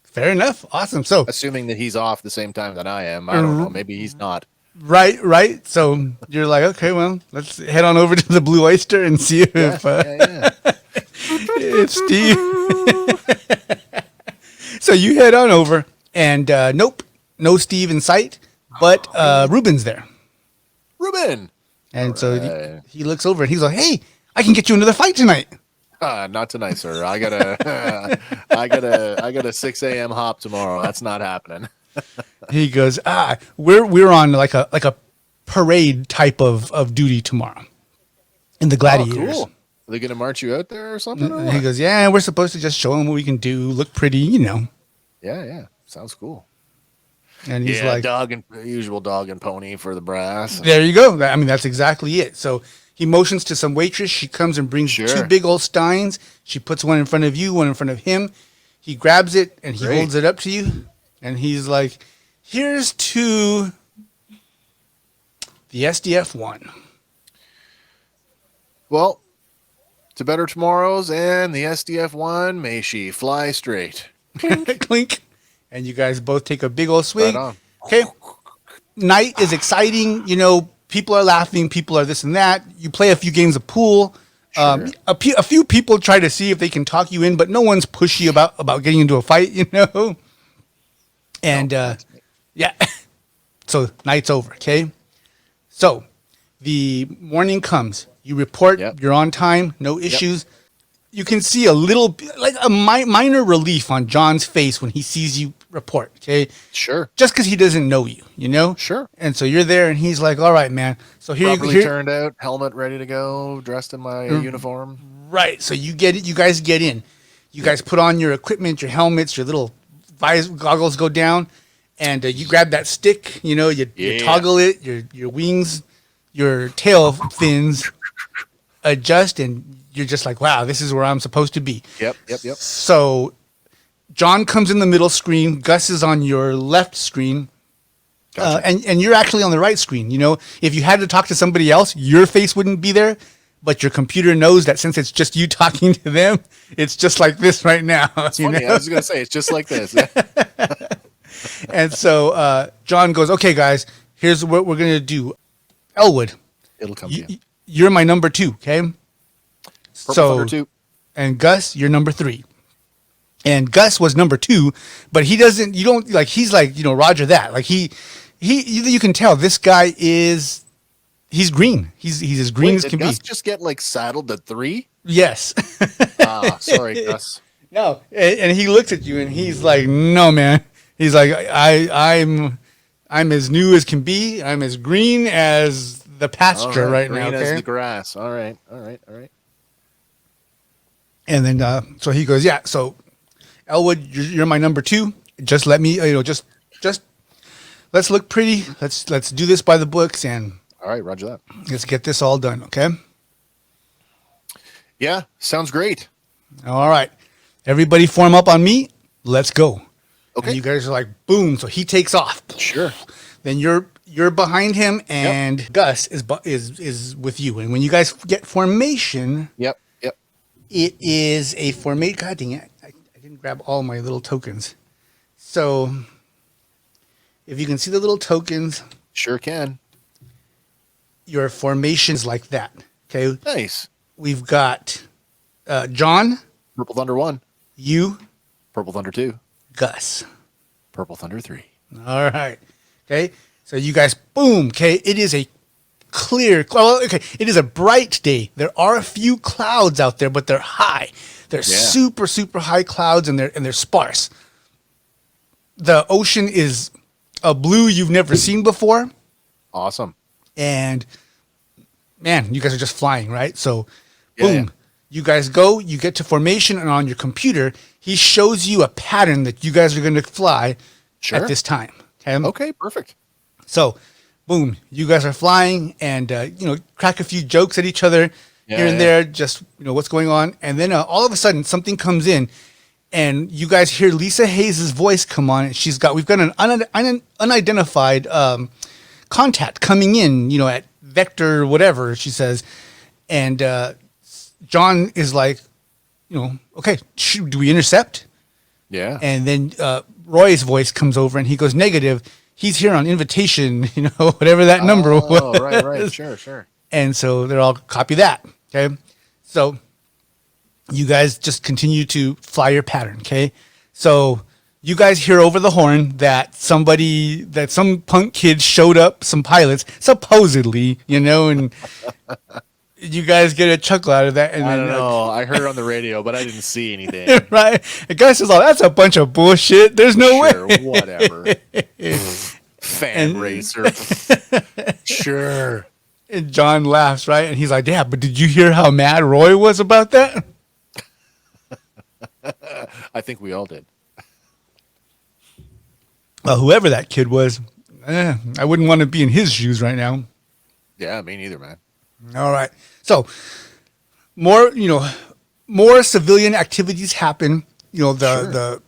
Fair enough. Awesome. So, Assuming that he's off the same time that I am. I don't know. Maybe he's not. right. So you're like, okay, well, let's head on over to the Blue Oyster and see if Yeah. it's Steve. So you head on over, and nope, no Steve in sight, but Ruben's there. Ruben. And so right. he looks over and he's like, "Hey, I can get you another fight tonight." Not tonight, sir. I got a 6 a.m. hop tomorrow. That's not happening. He goes, we're on like a parade type of duty tomorrow in the Gladiators. Oh, cool. Are they going to march you out there or something? Or And he what? goes, "Yeah, we're supposed to just show him what we can do, look pretty, you know." Yeah. Sounds cool. And he's Yeah, like, usual dog and pony for the brass. "There you go." I mean, that's exactly it. So he motions to some waitress. She comes and brings Sure. two big old steins. She puts one in front of you, one in front of him. He grabs it and he Great. holds it up to you. And he's like, "Here's to the SDF one." Well, to better tomorrows, and the SDF-1, may she fly straight. Clink. And you guys both take a big old Right swig. on. Okay. Night is exciting. You know, people are laughing. People are this and that. You play a few games of pool. Sure. A few people try to see if they can talk you in, but no one's pushy about getting into a fight, you know? And, that's me. yeah. So night's over. Okay. So the morning comes. You report. Yep. You're on time. No issues. You can see a little, like a minor relief on John's face when he sees you report. Okay. Sure. Just because he doesn't know you, you know? Sure. And so you're there and he's like, all right, man. So here Properly you turned out, helmet ready to go, dressed in my uniform. Right. So you get it. You guys get in. You guys put on your equipment, your helmets, your little goggles go down, and you grab that stick. You know, you toggle it. Your wings, your tail fins adjust, and you're just like, wow, this is where I'm supposed to be. Yep. So John comes in the middle screen. Gus is on your left screen. Gotcha. And you're actually on the right screen. You know, if you had to talk to somebody else, your face wouldn't be there, but your computer knows that since it's just you talking to them, it's just like this right now. It's funny. I was going to say, it's just like this. And so John goes, okay, guys, here's what we're going to do. Elwood, It'll come to you. you're my number 2, okay? Purple Thunder 2. And Gus, you're number 3. And Gus was number 2, but he doesn't, you don't, like, he's like, you know, Roger that. Like, you can tell this guy is, he's green. He's as green as can Gus be. just get like saddled at 3? Yes. Sorry, Gus. No. And he looks at you and he's like, no, man. He's like, I'm as new as can be. I'm as green as the pasture right now. Green as Okay. the grass. All right. And then, so he goes, yeah. So Elwood, you're my number 2. Just let me, you know, just let's look pretty. Let's do this by the books and All right, roger that. let's get this all done. Okay. Yeah, sounds great. All right. Everybody form up on me. Let's go. Okay. And you guys are like, boom. So he takes off. Sure. Then you're behind him, and Gus is with you. And when you guys get formation, Yep. it is a formation. God dang it! I didn't grab all my little tokens. So if you can see the little tokens, Sure can. your formation's like that. Okay. Nice. We've got John, Purple Thunder 1. you, Purple Thunder 2. Gus. Purple Thunder 3. All right. Okay. So you guys, boom. Okay. It is a clear, well, okay. It is a bright day. There are a few clouds out there, but they're high. They're super, super high clouds, and they're sparse. The ocean is a blue you've never seen before. Awesome. And man, you guys are just flying, right? So Yeah, boom. yeah. You guys go, you get to formation, and on your computer, he shows you a pattern that you guys are going to fly Sure. at this time. Okay. Okay, perfect. So, boom, you guys are flying, and you know, crack a few jokes at each other here and there, just you know what's going on, and then all of a sudden something comes in, and you guys hear Lisa Hayes' voice come on, and we've got an unidentified contact coming in, you know, at Vector whatever she says, and John is like, you know, okay, do we intercept? Yeah. And then Roy's voice comes over and he goes, negative. He's here on invitation, you know, whatever that number was. Oh, right. Sure. And so they're all copy that. Okay. So you guys just continue to fly your pattern. Okay. So you guys hear over the horn that some punk kid showed up, some pilots, supposedly, you know, and you guys get a chuckle out of that. And I then, don't know. I heard it on the radio, but I didn't see anything. right. The guy says, oh, that's a bunch of bullshit. There's no Sure, way. whatever. Fan racer. Sure. And John laughs, right? And he's like, yeah, but did you hear how mad Roy was about that? I think we all did. Well, whoever that kid was, I wouldn't want to be in his shoes right now. Yeah, me neither, man. All right. So more civilian activities happen. You know,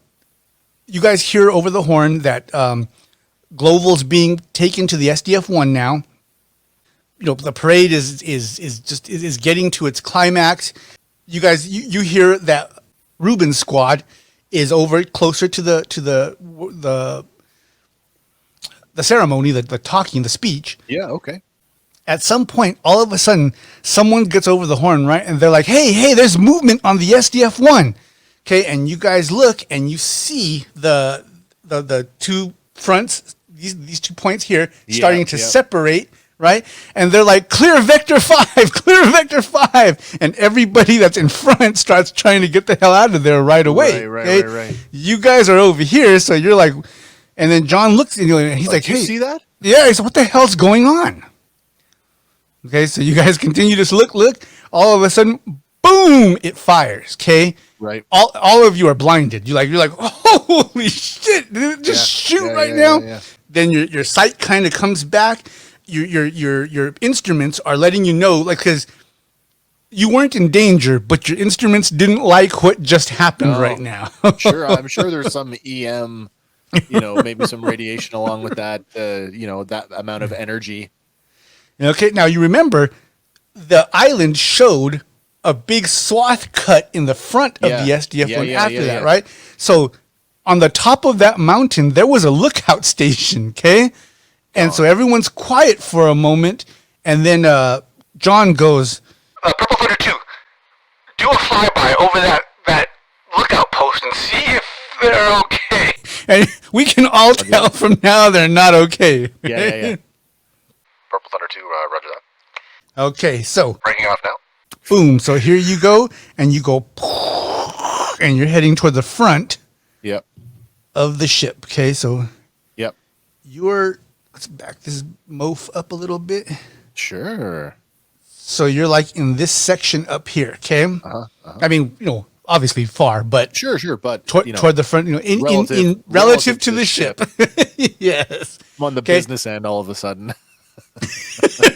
you guys hear over the horn that Global's being taken to the SDF-1 now. You know, the parade is getting to its climax. you guys, you hear that Ruben's squad is over closer to the ceremony, the talking, the speech. Yeah. Okay. At some point, all of a sudden, someone gets over the horn, right? And they're like, hey, there's movement on the SDF-1. Okay, and you guys look and you see the two fronts, these 2 points here, starting to separate, right? And they're like, clear Vector 5, clear Vector 5. And everybody that's in front starts trying to get the hell out of there right away. Right. You guys are over here, so you're like, and then John looks at you and he's like, hey, you see that? Yeah, he said, what the hell's going on? Okay, so you guys continue to look. All of a sudden, boom! It fires. Okay, right. All of you are blinded. You're like, holy shit! Did it just shoot right now? Yeah. Then your sight kind of comes back. Your instruments are letting you know, like, because you weren't in danger, but your instruments didn't like what just happened right now. Sure, I'm sure there's some EM, maybe some radiation along with that, that amount of energy. Okay, now you remember the island showed a big swath cut in the front of the SDF-1 after that, right? So on the top of that mountain, there was a lookout station, okay? And so everyone's quiet for a moment, and then John goes, Purple Thunder 2, do a flyby over that lookout post and see if they're okay. And we can all tell from now they're not okay. Yeah. Purple Thunder 2, roger that. Okay, so. Breaking off now. Boom. So here you go, and you go, and you're heading toward the front of the ship. Okay, so. Let's back this moaf up a little bit. Sure. So you're like in this section up here, okay? I mean, obviously far, but. Sure, but. Toward the front, in relative to the ship. Yes. I'm on the business end all of a sudden.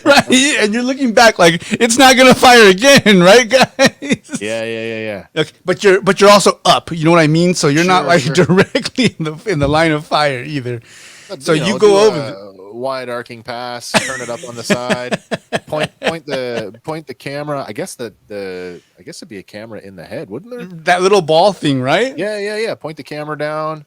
Right, and you're looking back like it's not gonna fire again, right, guys? Yeah. Okay, but you're also up. You know what I mean? So you're not like directly in the line of fire either. So you go over wide arcing pass, turn it up on the side, point the camera. I guess it'd be a camera in the head, wouldn't there? That little ball thing, right? Yeah. Point the camera down.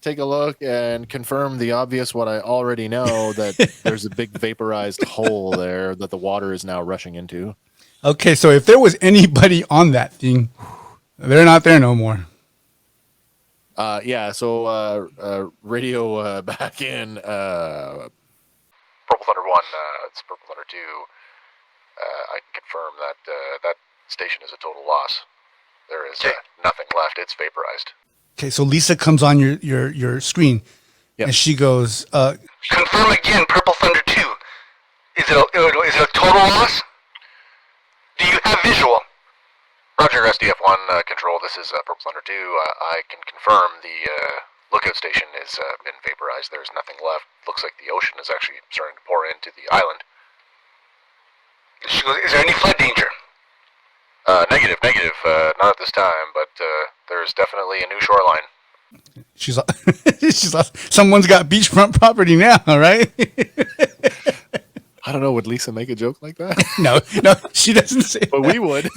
Take a look and confirm the obvious, what I already know, that there's a big vaporized hole there that the water is now rushing into. Okay, so if there was anybody on that thing, they're not there no more. So radio back in. Purple Thunder 1, it's Purple Thunder 2. I can confirm that that station is a total loss. There is nothing left. It's vaporized. Okay, so Lisa comes on your screen, and she goes, confirm again, Purple Thunder 2. Is it a total loss? Do you have visual? Roger, SDF-1 control. This is Purple Thunder 2. I can confirm the lookout station has been vaporized. There's nothing left. Looks like the ocean is actually starting to pour into the island. She goes, is there any flood danger? Negative. Not at this time, but there's definitely a new shoreline. She's like, someone's got beachfront property now, right? I don't know. Would Lisa make a joke like that? No, she doesn't say but that. We would.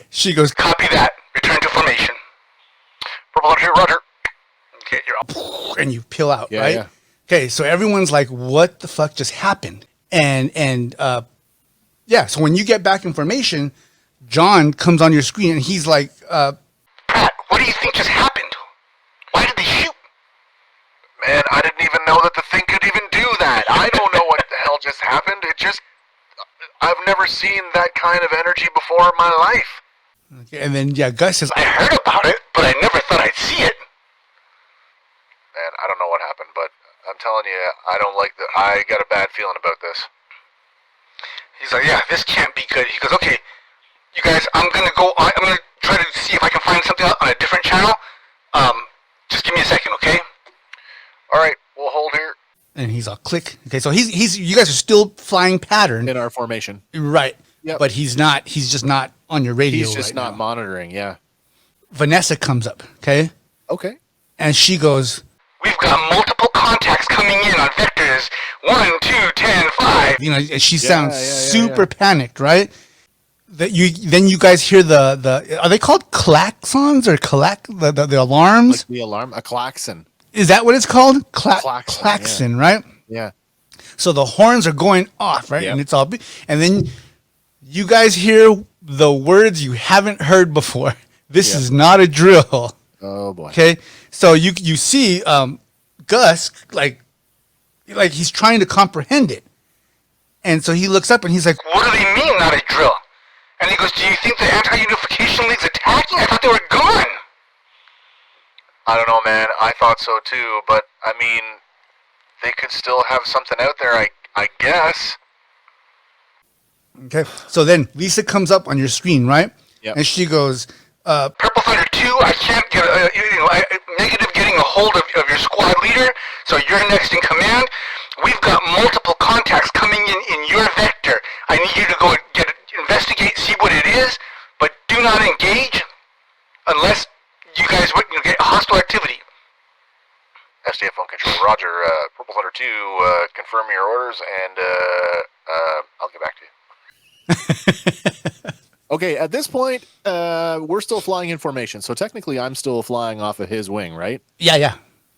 She goes, copy that. Return to formation. Purple Hunter, roger. Okay, you're up. And you peel out, right? Yeah. Okay, so everyone's like, what the fuck just happened? And so when you get back information, John comes on your screen and he's like, Pat, what do you think just happened? Why did they shoot? Man, I didn't even know that the thing could even do that. I don't know what the hell just happened. I've never seen that kind of energy before in my life. Okay, and then, Gus says, I heard about it, but I never thought I'd see it. Man, I don't know what happened, but I'm telling you, I got a bad feeling about this. He's like, yeah, this can't be good. He goes, okay, you guys, I'm going to try to see if I can find something on a different channel. Just give me a second, okay? All right, we'll hold here. And he's all click. Okay, so you guys are still flying pattern. In our formation. Right. Yep. But he's just not on your radio. He's just not monitoring, yeah. Vanessa comes up, okay? Okay. And she goes, we've got multiple contacts coming in on vectors 1, 2, 10, 5. And she sounds super panicked, right? that you guys hear the are they called klaxons or the alarms? Like the alarm, a klaxon. Is that what it's called? Klaxon, right? Yeah. So the horns are going off, right? Yep. And it's all, and then you guys hear the words you haven't heard before. This is not a drill. Oh boy. Okay, so you see Gus like he's trying to comprehend it, and so he looks up and he's like, What do they mean, not a drill? And he goes, do you think the Anti-Unification League's attacking? I thought they were gone. I don't know, man. I thought so too, but I mean, they could still have something out there, I guess. okay. So then Lisa comes up on your screen, right? Yep. And she goes, Purple Thunder 2, I can't get negative getting a hold of your squad leader, so you're next in command. We've got multiple contacts coming in your vector. I need you to go investigate, see what it is, but do not engage unless you guys get hostile activity. SDF phone control. Roger, Purple Thunder 2, confirm your orders, and I'll get back to you. Okay, at this point, we're still flying in formation. So technically, I'm still flying off of his wing, right? yeah.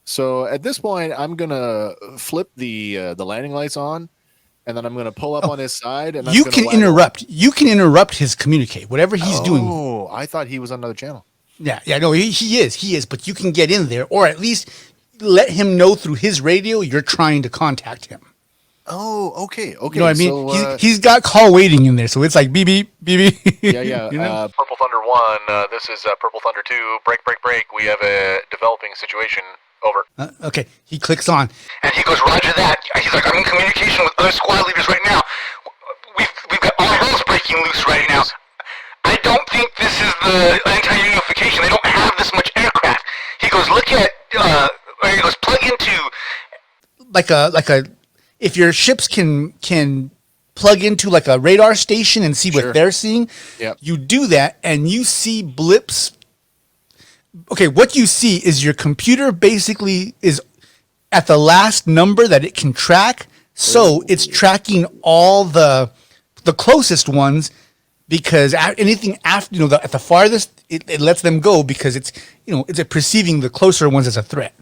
So at this point, I'm gonna flip the landing lights on, and then I'm gonna pull up on his side. And You can interrupt. You can interrupt his communicate, whatever he's doing. Oh, I thought he was on another channel. Yeah, no, he is, but you can get in there, or at least let him know through his radio you're trying to contact him. Oh, okay. You know what I mean? So, He's got call waiting in there, so it's like beep beep beep beep. yeah. You know? Purple Thunder 1, this is Purple Thunder 2. Break. We have a developing situation. Over. Okay, he clicks on. And he goes, Roger that. He's like, I'm in communication with other squad leaders right now. We've got all hell's breaking loose right now. I don't think this is the anti-unification. They don't have this much aircraft. He goes, look at, he goes, plug into. Like a, if your ships can plug into like a radar station and see Sure. what they're seeing, Yep. you do that and you see blips. Okay, what you see is your computer basically is at the last number that it can track. So it's tracking all the closest ones because anything after, at the farthest, it lets them go because it's perceiving the closer ones as a threat.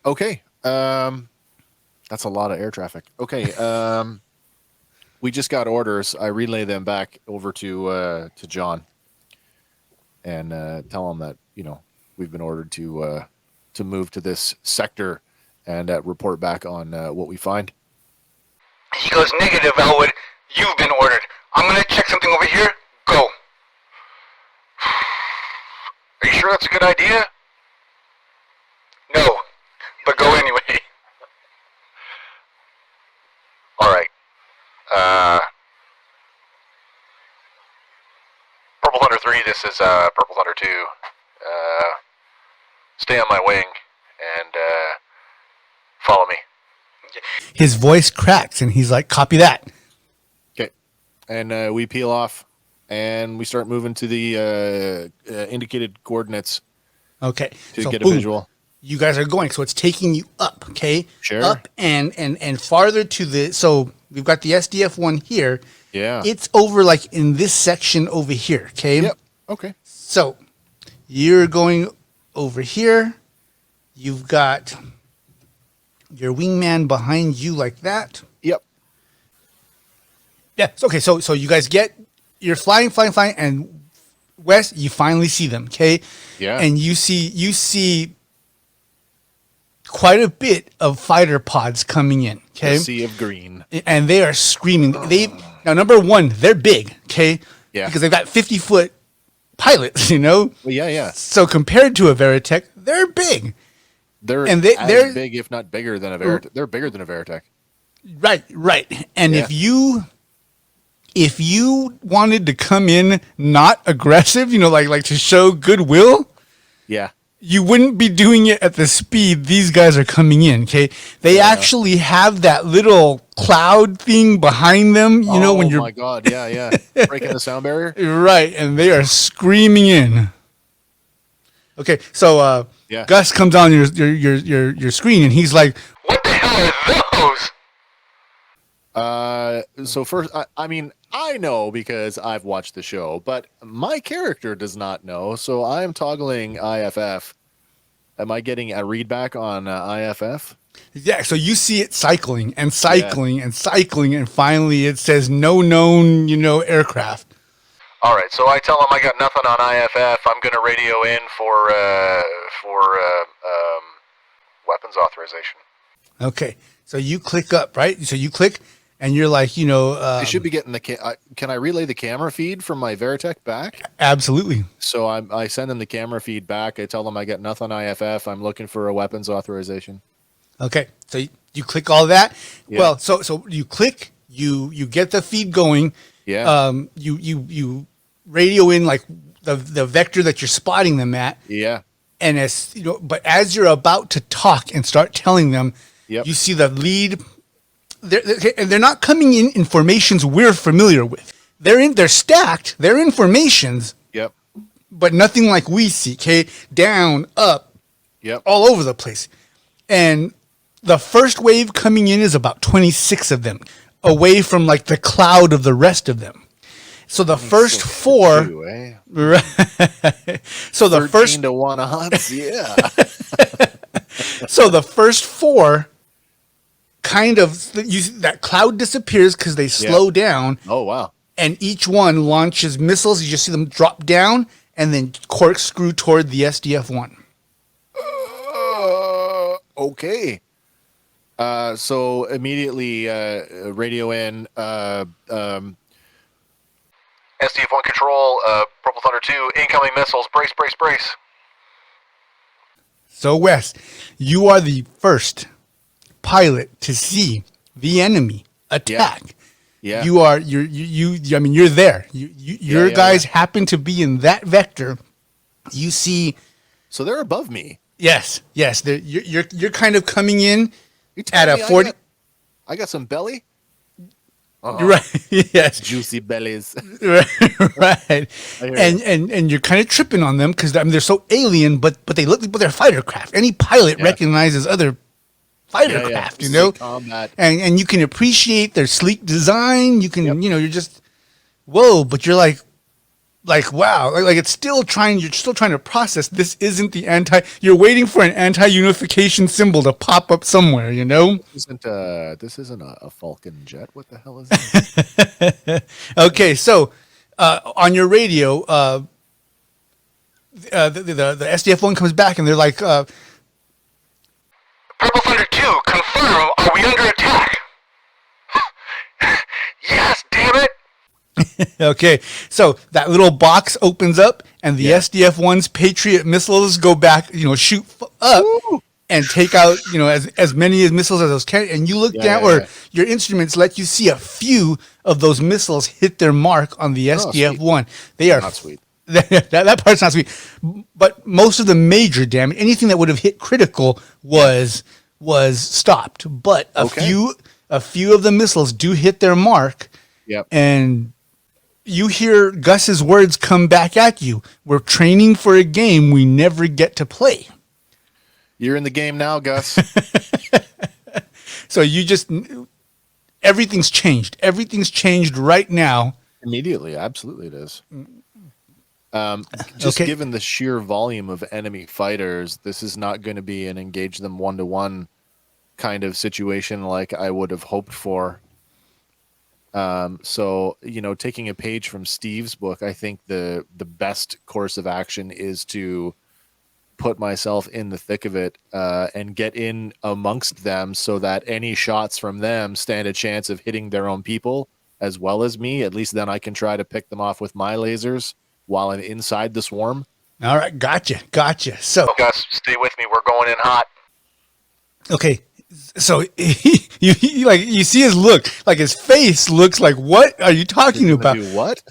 Okay. That's a lot of air traffic. Okay. We just got orders. I relay them back over to John and tell him that we've been ordered to move to this sector and report back on what we find. He goes, negative, Elwood. You've been ordered. I'm going to check something over here. Go. Are you sure that's a good idea? No, but go anyway. All right. Purple Thunder 3, this is Purple Thunder 2. Stay on my wing and follow me. His voice cracks and he's like, copy that. Okay. And we peel off and we start moving to the indicated coordinates Okay. to So get a boom, visual. you guys are going. So it's taking you up, okay? Sure. Up and farther to the, so we've got the SDF one here. Yeah. It's over like in this section over here, okay? Yep. Okay. So you're going over here. You've got your wingman behind you like that. Yep. Yeah. Okay. So you guys you're flying, and Wes, you finally see them. Okay. Yeah. And you see quite a bit of fighter pods coming in. Okay. The sea of green. And they are screaming. Now, number one, they're big. Okay. Yeah. Because they've got 50-foot pilots. Well, yeah. So compared to a Veritech, they're big. They're they're big, if not bigger than a Veritech. They're bigger than a Veritech. Right. And Yeah. if you wanted to come in not aggressive, like to show goodwill, Yeah. you wouldn't be doing it at the speed these guys are coming in. Okay, they actually have that little cloud thing behind them. When you're Oh my god! Yeah. Breaking the sound barrier. right, and they are screaming in. Okay, so Yeah. Gus comes on your screen and he's like, What the hell are those? So first, I I know because I've watched the show, but my character does not know. So I am toggling IFF. Am I getting a readback on IFF? Yeah, so you see it cycling and cycling and cycling, and finally it says no known, aircraft. All right, so I tell him I got nothing on IFF. I'm going to radio in for weapons authorization. Okay, so you click up, right? So you click, and you're like, I should be getting the can I relay the camera feed from my Veritech back? Absolutely. So I send them the camera feed back. I tell them I got nothing on IFF. I'm looking for a weapons authorization. Okay, so you click all that. Yeah. Well, so you click, you get the feed going. Yeah. You radio in like the vector that you're spotting them at. Yeah. And but as you're about to talk and start telling them, Yep. you see the lead. They're not coming in formations we're familiar with. They're stacked. They're in formations, Yep. but nothing like we see. Okay, down, up, Yep. all over the place. And the first wave coming in is about 26 of them, away from like the cloud of the rest of them. So the first four, right? So the 13 first to 1 odds, yeah. So the first four kind of that cloud disappears because they slow down, Oh wow. and each one launches missiles. You just see them drop down and then corkscrew toward the SDF-1. Okay. So immediately radio in SDF-1 control, Purple Thunder 2, incoming missiles, brace, brace, brace. So Wes, you are the first pilot to see the enemy attack. Yeah. You're there. Your guys happen to be in that vector. You see. So they're above me. Yes. You're kind of coming in You tell at a me 40. I got some belly. You're right. Yes. Juicy bellies. Right. And you're kind of tripping on them because they're so alien, but they're fighter craft. Any pilot recognizes other fighter craft, Combat. and you can appreciate their sleek design. You can, you're just, whoa, but you're like wow, like you're still trying to process. This isn't you're waiting for an anti-unification symbol to pop up somewhere, This isn't a Falcon jet. What the hell is this? Okay, so on your radio, the SDF-1 comes back and they're like, Purple Thunder 2, confirm, are we under attack? Yes, damn it! okay, so that little box opens up and the SDF-1's Patriot missiles go back, shoot up and take out, as many missiles as those can. And you look down, or your instruments let you see a few of those missiles hit their mark on the SDF-1. They are not sweet. That part's not sweet. But most of the major damage, anything that would have hit critical was stopped. But a few of the missiles do hit their mark. Yep. And you hear Gus's words come back at you. We're training for a game we never get to play. You're in the game now, Gus. So everything's changed. Everything's changed right now. Immediately, absolutely it is. Just given the sheer volume of enemy fighters, this is not going to be an engage them 1-to-1 kind of situation like I would have hoped for. So, taking a page from Steve's book, I think the best course of action is to put myself in the thick of it and get in amongst them so that any shots from them stand a chance of hitting their own people as well as me. At least then I can try to pick them off with my lasers while I'm inside the swarm. All right, gotcha. So, Gus, stay with me. We're going in hot. okay, so you see his look, like his face looks like, what are you talking about? Do what?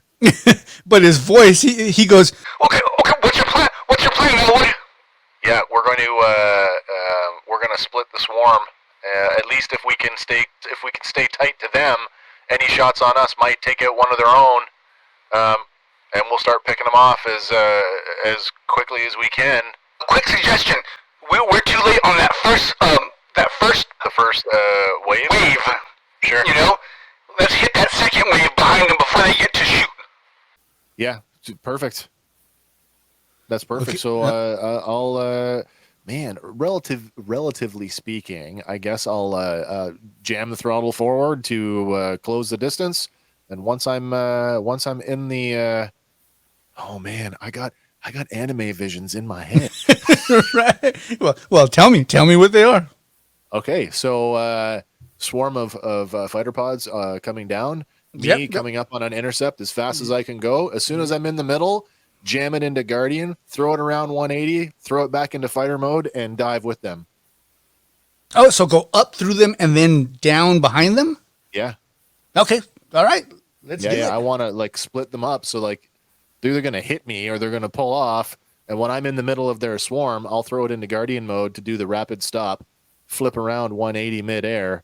But his voice, he goes, Okay, what's your plan? What's your plan, Elwood? Yeah, we're going to split the swarm. At least if we can stay tight to them, any shots on us might take out one of their own, and we'll start picking them off as quickly as we can. Quick suggestion: we're too late on that first wave. Sure. Let's hit that second wave behind them before Yeah, perfect. That's perfect. Okay. So I'll man, relatively speaking, I guess I'll jam the throttle forward to close the distance. And once I'm in the oh man, I got anime visions in my head. Right. Well, tell me what they are. Okay, so swarm of fighter pods coming down. Yep, Me yep. coming up on an intercept as fast as I can go. As soon as I'm in the middle, jam it into Guardian, throw it around 180, throw it back into fighter mode, and dive with them. Oh, so go up through them and then down behind them? Yeah, Okay. All right. Let's do yeah. it. I want to like split them up so like they're either gonna hit me or they're gonna pull off. And when I'm in the middle of their swarm, I'll throw it into Guardian mode to do the rapid stop, flip around 180 midair,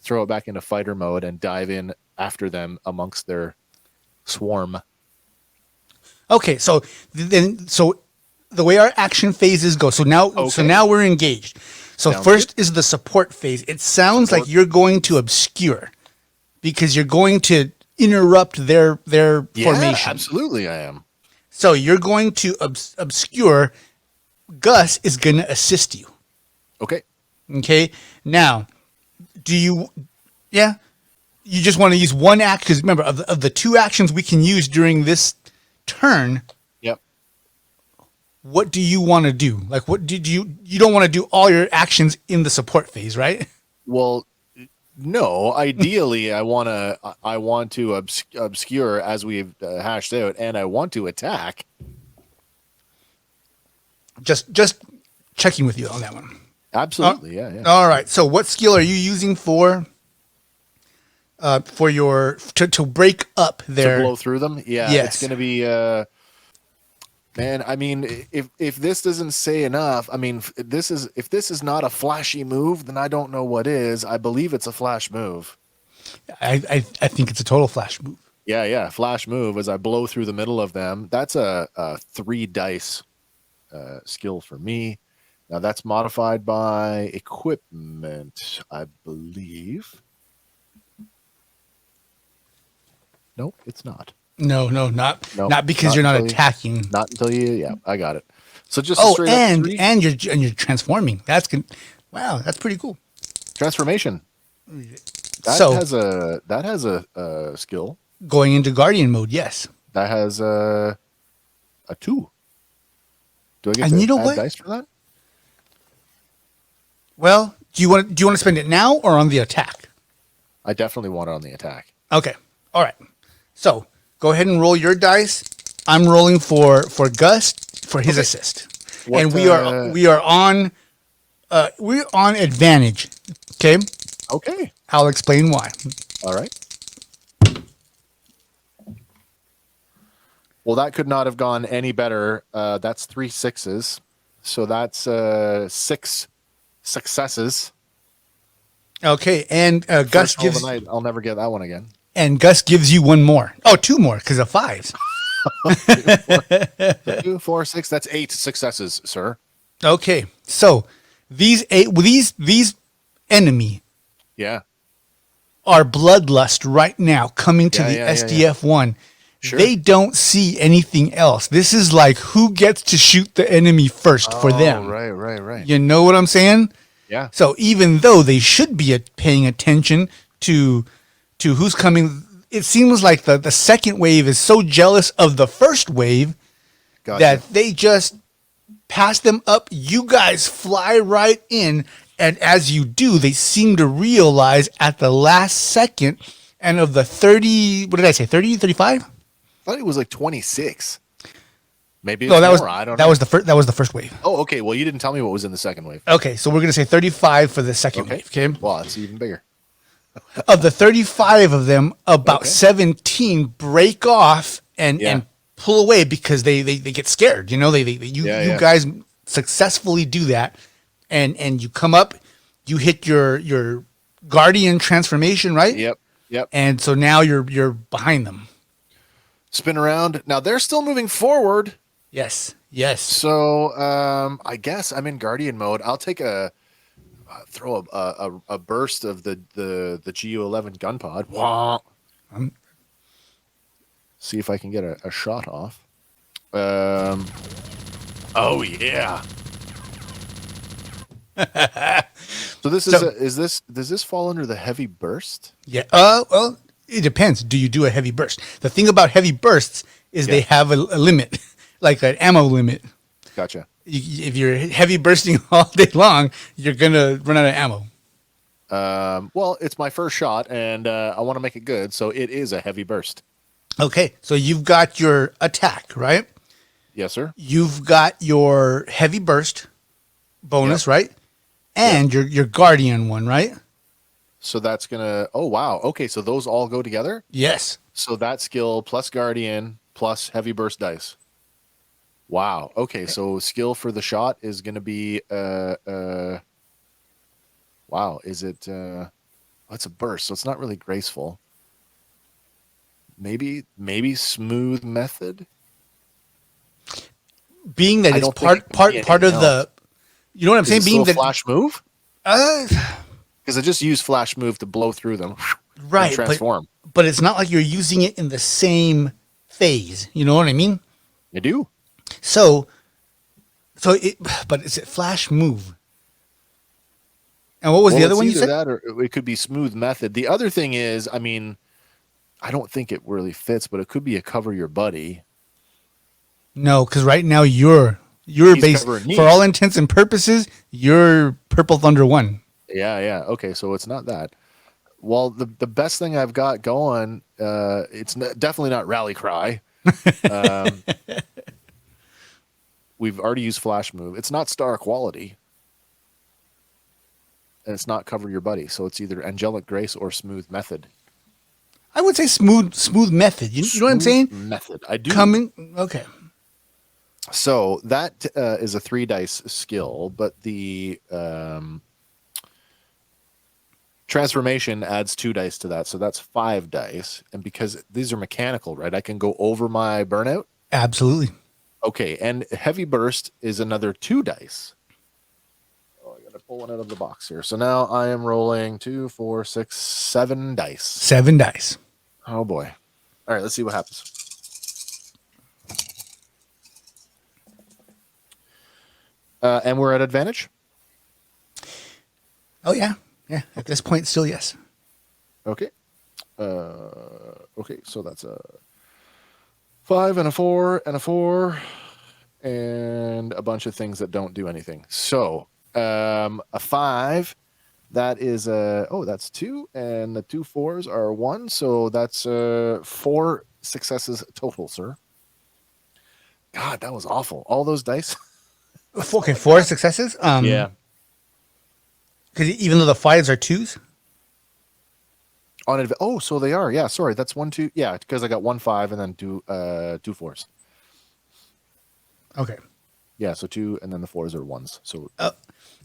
throw it back into fighter mode, and dive in after them amongst their swarm. Okay, so the way our action phases go. So now we're engaged. So Sounds first is the support phase. It sounds like you're going to obscure because you're going to interrupt their formation. Absolutely, I am. So you're going to obscure. Gus is going to assist you. Okay. Okay. Now, yeah, you just want to use one act because remember of the two actions we can use during this turn. Yep. What do you want to do? Like, what did you don't want to do all your actions in the support phase, right? Well, no. Ideally, I want to obscure as we've hashed out, and I want to attack. Just checking with you on that one. Absolutely, yeah. All right. So, what skill are you using for your to break up their To blow through them? Yeah, Yes. it's going to be. Man, I mean, if this doesn't say enough, I mean, if this is not a flashy move, then I don't know what is. I believe it's a flash move. I think it's a total flash move. Yeah, flash move as I blow through the middle of them. That's a 3 dice skill for me. Now that's modified by equipment, I believe. Nope, it's not. No, Nope, not because you're not until attacking. Not until you. Yeah, I got it. So just Oh, straight up 3 and you're transforming. That's good. Wow, that's pretty cool. transformation. That So has a skill. going into guardian mode, yes. That has a 2. Do I get And to you know add what? dice for that? Well, do you want to spend it now or on the attack? I definitely want it on the attack. Okay. All right. So go ahead and roll your dice. I'm rolling for Gus for his assist, What, and we are on advantage. Okay. Okay. I'll explain why. All right. Well, that could not have gone any better. That's 3 6s. So that's 6 successes. Okay, and Gus First roll of gives the night. I'll never get that one again. you one more. Oh, 2 more because of 5s. 2, 4, 6. That's 8 successes, sir. Okay, so these enemy Yeah. are bloodlust right now coming to the Yeah. SDF-1. Sure. They don't see anything else. This is like who gets to shoot the enemy first for them. Right. You know what I'm saying? Yeah. So even though they should be paying attention to who's coming, it seems like the second wave is so jealous of the first wave Gotcha. that they just pass them up. You guys fly right in. And as you do, they seem to realize at the last second, and of the 30, what did I say, 30, 35? I thought it was like 26. Maybe it's No, that more. was I don't that know. was the first. That was the first wave. Oh, okay. Well, you didn't tell me what was in the second wave. Okay, so we're gonna say 35 for the second Okay. wave. Okay, Well, it's even bigger. of the 35 of them, about Okay. 17 break off and Yeah. pull away because they get scared. You know, you Yeah. guys successfully do that, and you come up, you hit your guardian transformation, right? Yep. And so now you're behind them. Spin around. Now they're still moving forward. Yes. So I guess I'm in guardian mode. I'll take throw a burst of the GU-11 gun pod. Wah. see if I can get a shot off. Oh yeah. So this does this fall under the heavy burst? Yeah. Well, it depends. Do you do a heavy burst? The thing about heavy bursts is they have a limit, like an ammo limit. Gotcha. If you're heavy bursting all day long, you're gonna run out of ammo. Well, it's my first shot, and I want to make it good, so it is a heavy burst. Okay, so you've got your attack, right? Yes, sir. You've got your heavy burst bonus, right? And your guardian one, right? So that's gonna. Oh wow. Okay, so those all go together. Yes. So that skill plus guardian plus heavy burst dice. Wow. Okay, so skill for the shot is gonna be wow. Is it? Oh, it's a burst, so it's not really graceful. Maybe smooth method. Being that I it's don't think part it can be of anything the, you know what I'm Is saying? it Being still a that flash move? uh, Because I just used flash move to blow through them. right, And transform. but it's not like you're using it in the same phase. You know what I mean? I do. So but it's a flash move. And what was the other one you said? That or it could be smooth method. The other thing is, I mean, I don't think it really fits, but it could be a cover your buddy. No, because right now you're He's based covering me. for all intents and purposes. You're Purple Thunder 1. Yeah. Okay, so it's not that. Well, the best thing I've got going, it's definitely not Rally Cry. We've already used Flash Move. It's not Star Quality. And it's not Cover Your Buddy. So it's either Angelic Grace or Smooth Method. I would say smooth method. You know what I'm saying? Method. I do. Okay. So that is a 3 dice skill, but the transformation adds 2 dice to that. So that's 5 dice. And because these are mechanical, right? I can go over my burnout. Absolutely. Okay. And heavy burst is another 2 dice. Oh, I got to pull one out of the box here. So now I am rolling 2, 4, 6, 7 dice. 7 dice. Oh boy. All right. Let's see what happens. And we're at advantage. Oh yeah. Yeah. At this point, still yes. Okay. Okay, so that's a 5 and a 4 and a 4 and a bunch of things that don't do anything. So a 5, that is that's 2, and the 2 4s are 1, so that's 4 successes total, sir. God, that was awful. All those dice. Okay, 4 successes. Yeah. Because even though the 5s are 2s. So they are. Yeah, sorry. That's 1 2. Yeah, because I got 1 5 and then 2 4s. Okay. Yeah, so 2 and then the 4s are 1s. So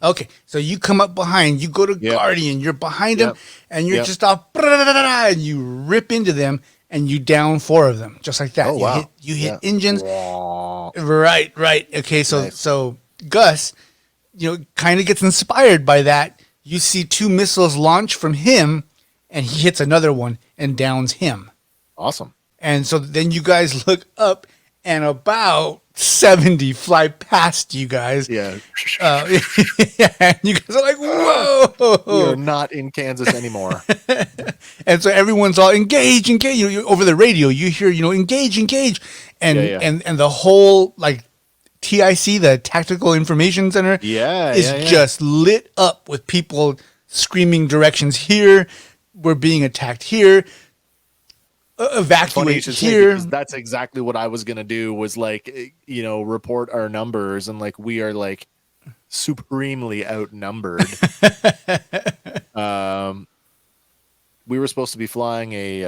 Okay, so you come up behind, you go to Guardian, you're behind him, and you're just off, and you rip into them, and you down 4 of them, just like that. Oh, wow. You hit engines. Wow. Right. Okay, so Nice. so Gus, kind of gets inspired by that. You see 2 missiles launch from him, and he hits another one and downs him. Awesome. And so then you guys look up, and about 70 fly past you guys. Yeah. And you guys are like, whoa. We are not in Kansas anymore. And so everyone's all engage. Over the radio, you hear, engage. And and the whole TIC, the Tactical Information Center, is just lit up with people screaming directions here. We're being attacked here. Evacuate here. Because that's exactly what I was gonna do. Was report our numbers, and we are supremely outnumbered. We were supposed to be flying we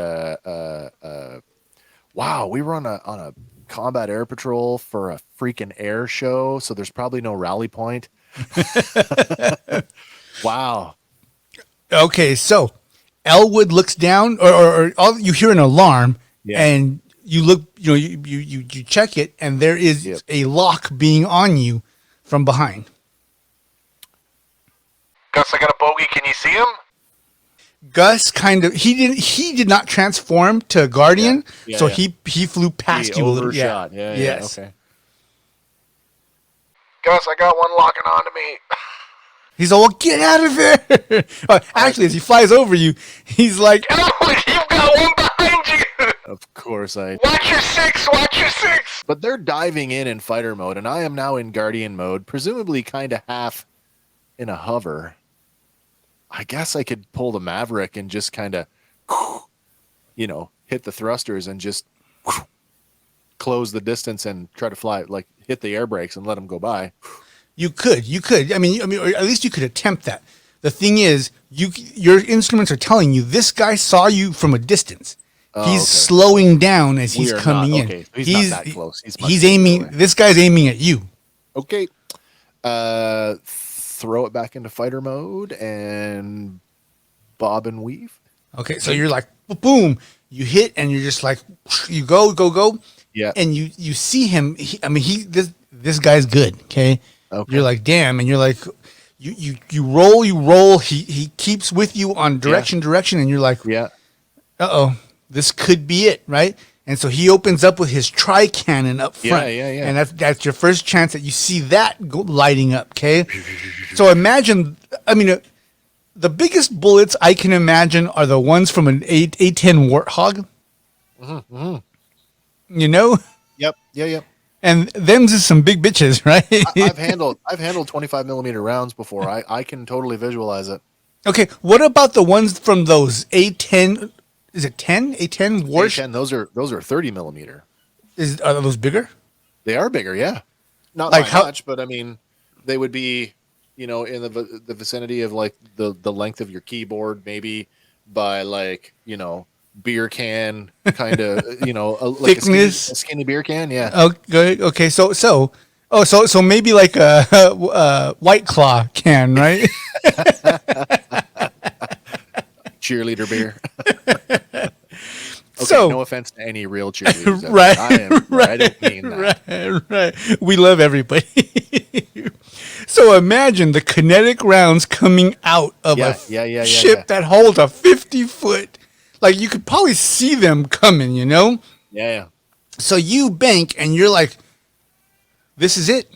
were on a combat air patrol for a freaking air show, so there's probably no rally point. Wow. Okay, so Elwood looks down, or all you hear an alarm, and you look, you check it, and there is a lock being on you from behind. Gus, I got a bogey. Can you see him? Gus kind of he did not transform to Guardian, so he flew past you a little. Overshot. Yeah. Yes. Okay. Gus, I got one locking onto me. He's all, well, get out of there. Actually, as he flies over you, he's like, Elwood, you've got one behind you. Of course I. Watch your six. Watch your six. But they're diving in fighter mode, and I am now in Guardian mode, presumably kind of half in a hover. I guess I could pull the Maverick and just kind of, hit the thrusters and just close the distance and try to fly, like hit the air brakes and let them go by. you could. I mean, or at least you could attempt that. The thing is, your instruments are telling you this guy saw you from a distance. He's slowing down as he's coming in. Okay. He's not that close. He's aiming. This guy's aiming at you. Okay. Throw it back into fighter mode and bob and weave. Okay, so you're like, boom, you hit, and you're just like, you go. Yeah. And you see him. This guy's good. Okay. You're like, damn, and you're like, you roll. He keeps with you on direction, and you're like, this could be it, right? And so he opens up with his tri-cannon up front. Yeah. And that's your first chance that you see that lighting up, okay? So imagine, the biggest bullets I can imagine are the ones from an A10 Warthog. Mm-hmm. You know? Yep. Yeah. And them's is some big bitches, right? I've handled 25 millimeter rounds before. I can totally visualize it. Okay, what about the ones from those A10? Is it 10? A10 Warsh? A10, those are 30 millimeter. Are those bigger? They are bigger, yeah. Not like by much, but I mean, they would be, in the vicinity of like the length of your keyboard, maybe by like, beer can kind of, like thickness, a skinny beer can, yeah. Okay. So maybe like a White Claw can, right? Cheerleader beer. Okay, So, no offense to any real cheerleaders. Right, I don't mean that. Right. We love everybody. So imagine the kinetic rounds coming out of a ship that holds a 50-foot. Like you could probably see them coming, Yeah. So you bank and you're like, this is it.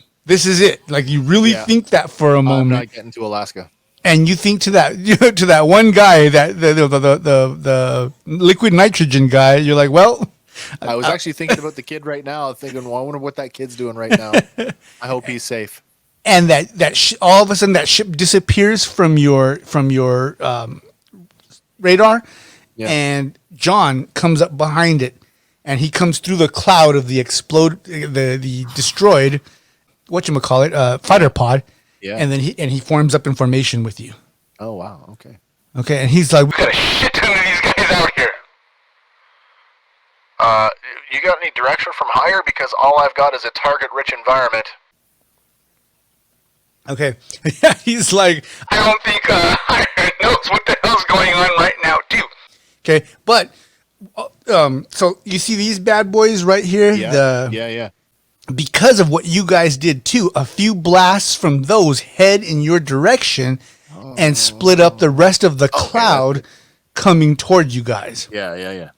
Like you really think that for a moment. I'm not getting to Alaska. And you think to that one guy, that the liquid nitrogen guy, you're like, well, I was actually thinking about the kid right now, thinking, well, I wonder what that kid's doing right now. I hope he's safe. And all of a sudden that ship disappears from your radar, and John comes up behind it, and he comes through the cloud of the the destroyed, fighter pod. Yeah. And then he forms up in formation with you. Oh, wow. Okay. Okay. And he's like, We got a shit ton of these guys out here. You got any direction from higher? Because all I've got is a target-rich environment. okay. He's like, I don't think Iron knows what the hell's going on right now, too. okay. But, so you see these bad boys right here? Yeah. Because of what you guys did too, a few blasts from those head in your direction and split up the rest of the cloud coming toward you guys. Yeah.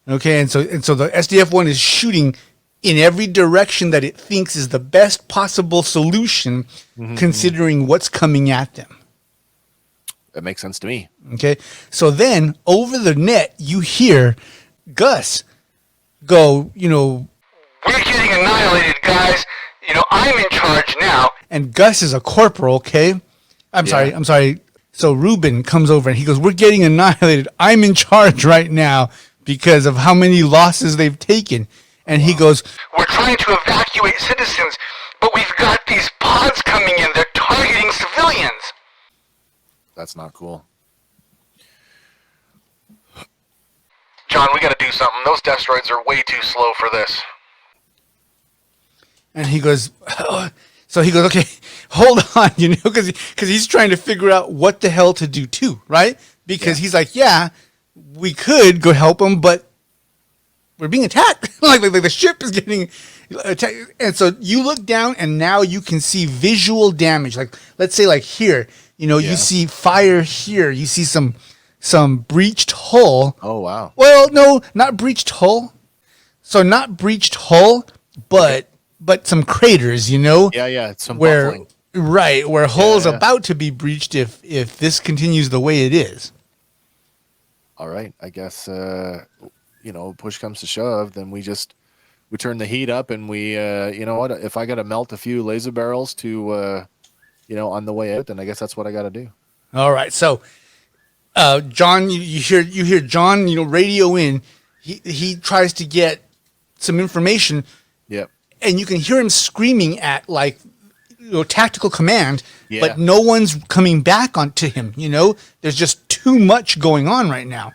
Okay, and so the SDF-1 is shooting in every direction that it thinks is the best possible solution, considering what's coming at them. That makes sense to me. Okay, so then over the net you hear Gus go, We're getting annihilated, guys. I'm in charge now. and Gus is a corporal, okay? I'm sorry. So Ruben comes over and he goes, we're getting annihilated. I'm in charge right now because of how many losses they've taken. And he goes, We're trying to evacuate citizens, but we've got these pods coming in. They're targeting civilians. That's not cool. John, we got to do something. Those destroids are way too slow for this. and he goes, so he goes, okay, hold on, because he's trying to figure out what the hell to do too, right? Because he's like, we could go help him, but we're being attacked. like the ship is getting attacked. And so you look down and now you can see visual damage. Like, let's say like here, you see fire here. You see some some breached hull. Oh wow. Well, no, not breached hull. So not breached hull, but some craters, you know? Yeah, yeah. It's some Where buffling. right, where hull's Yeah. about to be breached if this continues the way it is. All right. I guess push comes to shove, then we turn the heat up and we you know what? If I gotta melt a few laser barrels to on the way out, then I guess that's what I gotta do. All right. So John, you hear John, radio in. He tries to get some information, Yep. and you can hear him screaming at tactical command, Yeah. but no one's coming back onto him. There's just too much going on right now,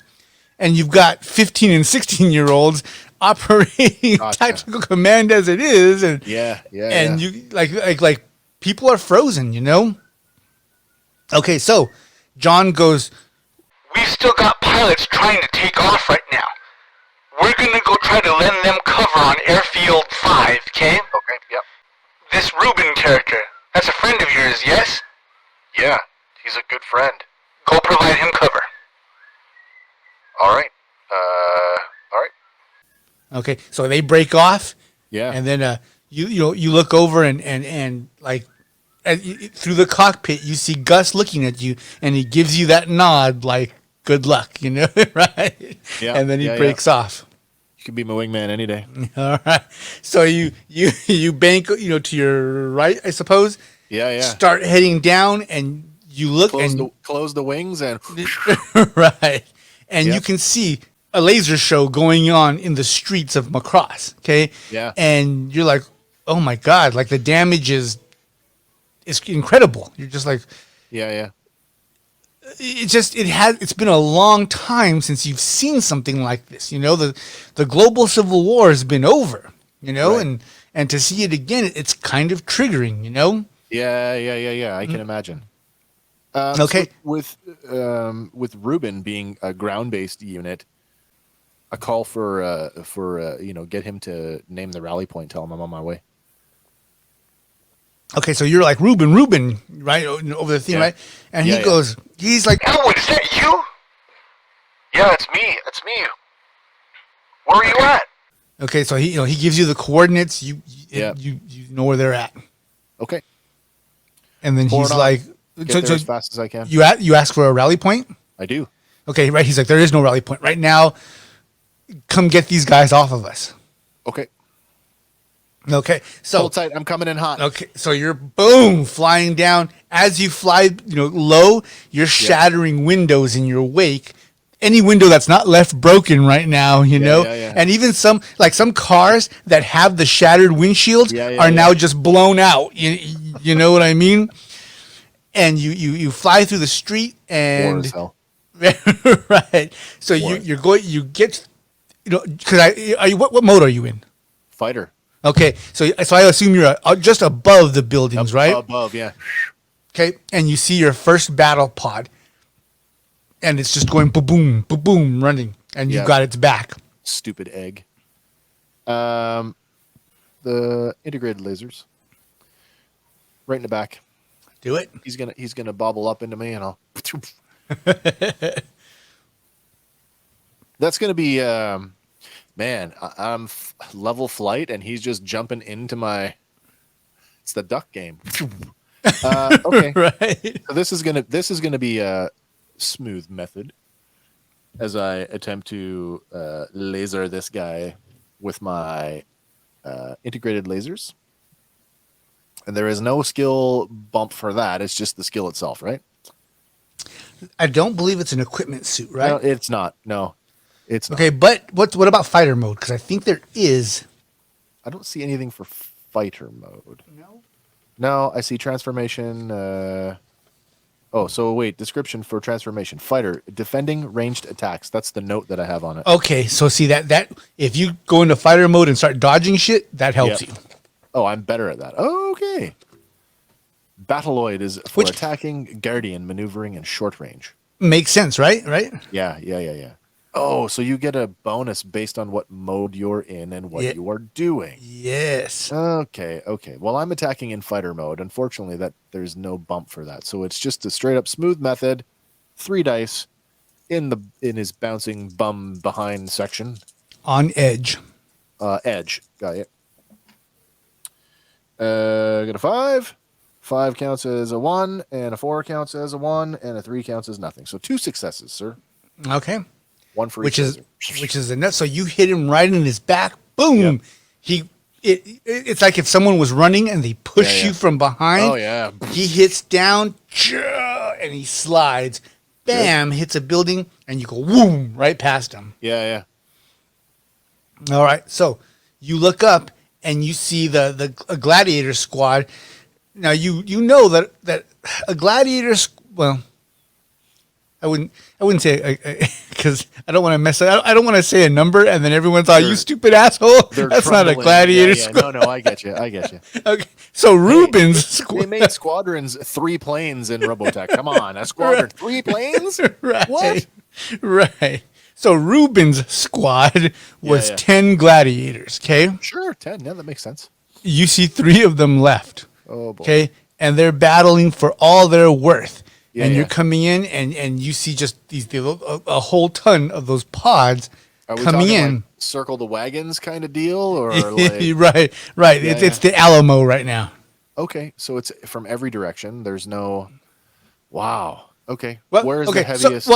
and you've got 15 and 16-year-olds operating Gotcha. tactical command as it is, and Yeah. you like people are frozen. Okay, so John goes. We've still got pilots trying to take off right now. We're gonna go try to lend them cover on Airfield 5, okay? Okay. Yep. This Ruben character, that's a friend of yours, yes? Yeah. He's a good friend. Go provide him cover. All right. All right. Okay, so they break off. Yeah. And then you look over and like through the cockpit you see Gus looking at you, and he gives you that nod like good luck, right? Yeah, And then he yeah, breaks off. You could be my wingman any day. All right. So you bank to your right, I suppose. Yeah. Start heading down, and you look Close the wings and right, and you Yep. can see a laser show going on in the streets of Macross. Okay. Yeah. And you're like, oh my god, like the damage is incredible. You're just like, yeah. it's been a long time since you've seen something like this. The global civil war has been over. Right. And to see it again, it's kind of triggering. Yeah. I can imagine. Okay. So with Ruben being a ground-based unit, a call for get him to name the rally point. Tell him I'm on my way. Okay, so you're like Ruben, right, over the thing, Yeah. right? And Yeah, he yeah. goes, he's like, Elwood, is that you? Yeah, it's me. It's me. Where are you at? okay, so he gives you the coordinates. You Yeah. you know where they're at, Okay. and then Forward he's on. like, Get there as fast as I can. you ask for a rally point. I do. Okay, right. He's like, there is no rally point right now. Come get these guys off of us. Okay. Okay, so Hold tight. I'm coming in hot. okay, so you're boom flying down. As you fly, low, you're shattering windows in your wake. Any window that's not left broken right now, yeah. and even some cars that have the shattered windshields are now just blown out. You know what I mean? And you fly through the street War and as hell. right. So you get because what mode are you in? Fighter. Okay, so I assume you're just above the buildings, right? Above, yeah. Okay, and you see your first battle pod, and it's just going boom, boom, running, and you've Yeah. got its back. Stupid egg. The integrated lasers. Right in the back. Do it. He's gonna bobble up into me, and I'll. That's gonna be man. I'm level flight, and he's just jumping into my. It's the duck game. Okay, Right. so this is gonna be a smooth method as I attempt to laser this guy with my integrated lasers. And there is no skill bump for that. It's just the skill itself, right? I don't believe it's an equipment suit, right? No, it's not. No, it's not. Okay, but what about fighter mode? Because I think there is. I don't see anything for fighter mode. No. No, I see transformation. Oh, so wait, description for transformation. Fighter, defending ranged attacks. That's the note that I have on it. Okay, so see that if you go into fighter mode and start dodging shit, that helps Yep. you. Oh, I'm better at that. Oh, okay. Battleoid is for Which- attacking, guardian, maneuvering, and short range. Makes sense, right? Right. Yeah. Oh, so you get a bonus based on what mode you're in and what Yeah. you are doing. Yes. Okay. Well, I'm attacking in fighter mode. Unfortunately, there's no bump for that. So it's just a straight up smooth method, 3 dice, in his bouncing bum behind section. On edge. Edge. Got it. Got a 5. 5 counts as a 1, and a 4 counts as a 1, and a 3 counts as nothing. So 2 successes, sir. Okay. 1 for Which each. is a net. So you hit him right in his back. Boom. Yep. It's like if someone was running and they push you from behind. Oh yeah. He hits down, and he slides. Bam! Hits a building, and you go whoom right past him. Yeah. All right. So you look up and you see the gladiator squad. Now you know that a gladiator. Well, I wouldn't say because I don't want to mess up. I don't want to say a number and then everyone's all, you stupid asshole. That's not a gladiator squad. No, I get you. Okay. So Ruben's squad. They made squadrons 3 planes in Robotech. Come on, a squadron 3 planes? Right. What? Right. So Ruben's squad was 10 gladiators. Okay. Sure, 10. Yeah, that makes sense. You see 3 of them left. Oh boy. Okay. And they're battling for all their worth. Yeah, and you're coming in, and you see just a whole ton of those pods Are we coming talking in. like circle the wagons kind of deal, or like? Right. It's the Alamo right now. Okay, so it's from every direction. There's no. Wow. Okay. Well, Where's okay, the heaviest?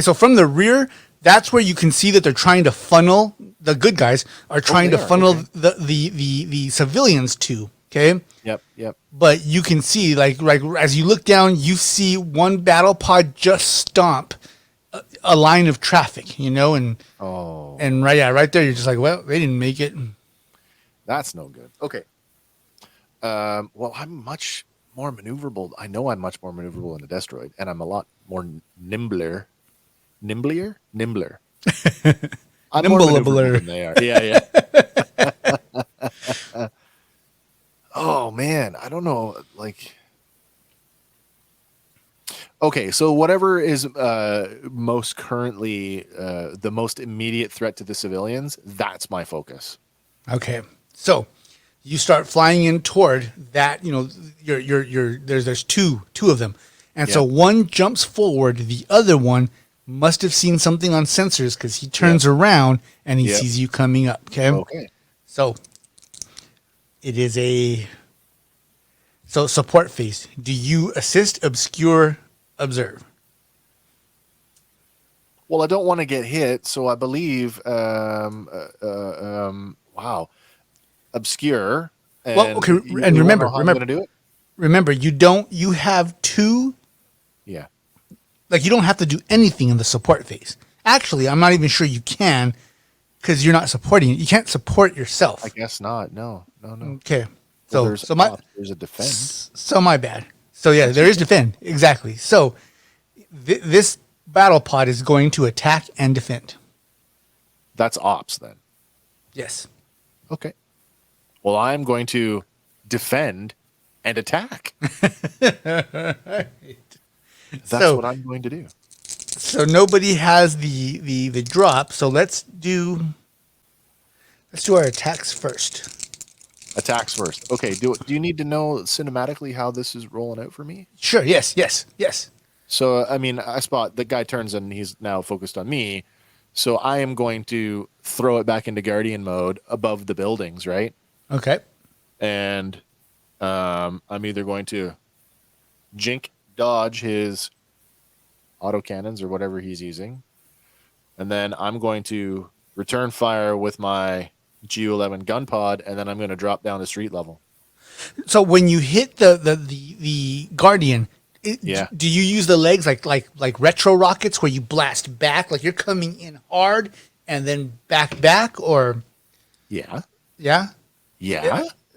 So from the rear, that's where you can see that they're trying to funnel. The good guys are trying to funnel the civilians to. Okay. Yep. But you can see, like as you look down, you see one battle pod just stomp a line of traffic, and right there, you're just like, well, they didn't make it. That's no good. Okay. Well, I'm much more maneuverable. I know I'm much more maneuverable in a Destroid, and I'm a lot more nimbler. Nimbler. I'm more maneuverable than they are. Yeah. Oh man, I don't know. Like, okay, so whatever is most currently the most immediate threat to the civilians, that's my focus. Okay, so you start flying in toward that. There's two of them, and so one jumps forward. The other one must have seen something on sensors because he turns around and he sees you coming up. Okay. So it is support phase. Do you assist, obscure, observe? Well, I don't want to get hit, so I believe obscure. And and remember, I'm going to do it. Remember, you have 2. Yeah. Like, you don't have to do anything in the support phase. Actually, I'm not even sure you can, because you're not supporting it. You can't support yourself. I guess not. No. Okay. Well, there's a defend. So my bad. So yeah, there is defend. Exactly. So this battle pod is going to attack and defend. That's ops then. Yes. Okay. Well, I'm going to defend and attack. That's what I'm going to do. So nobody has the drop. So let's do our attacks first. Attacks first. Okay. Do you need to know cinematically how this is rolling out for me? Sure. Yes. So, I mean, I spot the guy turns and he's now focused on me. So I am going to throw it back into Guardian mode above the buildings, right? Okay. And I'm either going to dodge his autocannons or whatever he's using. And then I'm going to return fire with my GU-11 gun pod, and then I'm going to drop down to street level. So when you hit the Guardian, do you use the legs like retro rockets where you blast back, like you're coming in hard and then back, or? Yeah.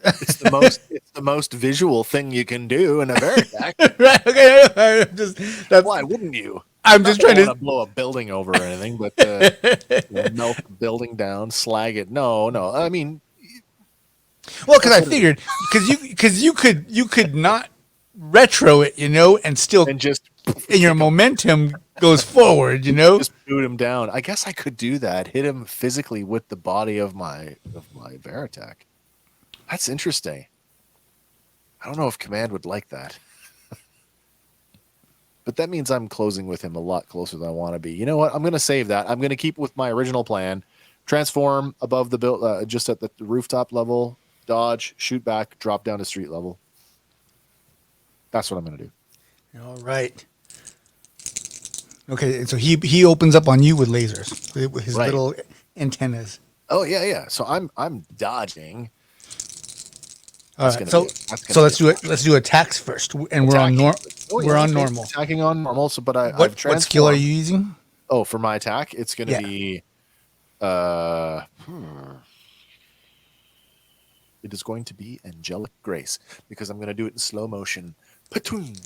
It's the most visual thing you can do in a Veritech. Right. Okay. Why wouldn't you? I'm just trying to blow a building over or anything, but melt the building down, slag it. No. I mean, well, because I figured because you could not retro it, and still and your momentum goes forward, just boot him down. I guess I could do that. Hit him physically with the body of my Veritech. That's interesting. I don't know if Command would like that. But that means I'm closing with him a lot closer than I want to be. You know what? I'm going to save that. I'm going to keep with my original plan. Transform above the build, just at the rooftop level, dodge, shoot back, drop down to street level. That's what I'm going to do. All right. Okay, and so he opens up on you with lasers, with his Right. little antennas. Oh yeah. So I'm dodging. All That's right, gonna let's do attacks first, and we're on normal. Attacking on normal. So, but I've What transformed. skill are you using? Oh, for my attack, it's going to be. It is going to be angelic grace because I'm going to do it in slow motion. Patoon.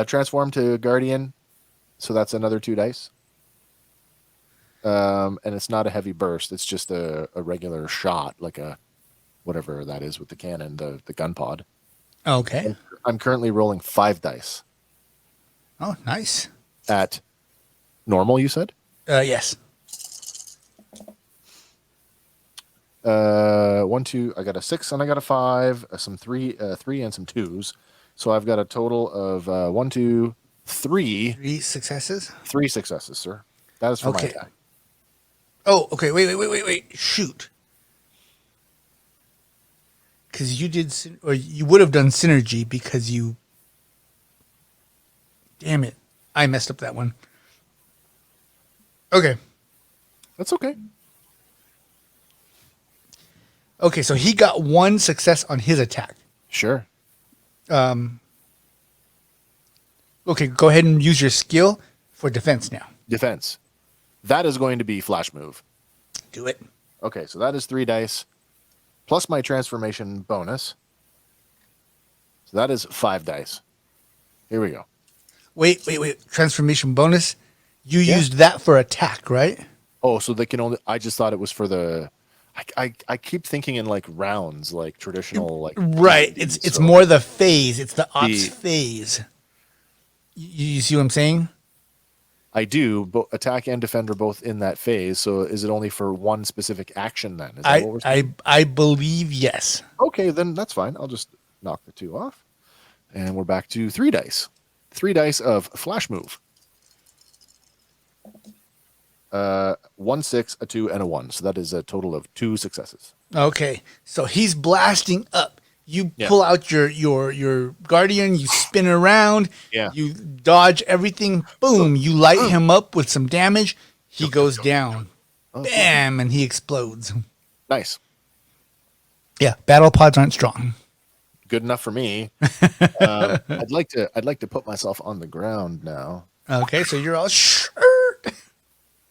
Transform to guardian, so that's another 2 dice. And it's not a heavy burst; it's just a regular shot, like a whatever that is with the cannon, the gun pod. Okay. I'm currently rolling 5 dice Oh, nice. at normal. You said Yes. 1, 2. I got a 6 and I got a 5. Some 3 and some 2s. So I've got a total of 1, 2, 3. 3 successes. 3 successes, sir. That is for my Okay. attack. Oh, okay. Wait. Shoot. Because you did, or you would have done synergy because you. Damn it! I messed up that one. Okay. That's okay. Okay, so he got 1 success on his attack. Sure. Okay, go ahead and use your skill for defense now. Defense. That is going to be flash move. Do it. Okay, so that is 3 dice plus my transformation bonus. So that is 5 dice. Here we go. Wait. Transformation bonus. You Yeah. used that for attack, right? Oh, so they can only. I just thought it was for the. I keep thinking in like rounds, like traditional, like Right. It's so more the phase. It's the ops The- phase. You see what I'm saying? I do. But attack and defend are both in that phase. So is it only for one specific action then? Is that what we're saying? I believe yes. Okay, then that's fine. I'll just knock the 2 off, and we're back to 3 dice. 3 dice of flash move. 1, 6, a 2, and a 1. So that is a total of 2 successes. Okay, so he's blasting up. You Yeah. pull out your guardian. You spin around. Yeah. You dodge everything. Boom! You light him up with some damage. He goes down. Bam! And he explodes. Nice. Yeah, battle pods aren't strong. Good enough for me. I'd like to put myself on the ground now. Okay, so you're all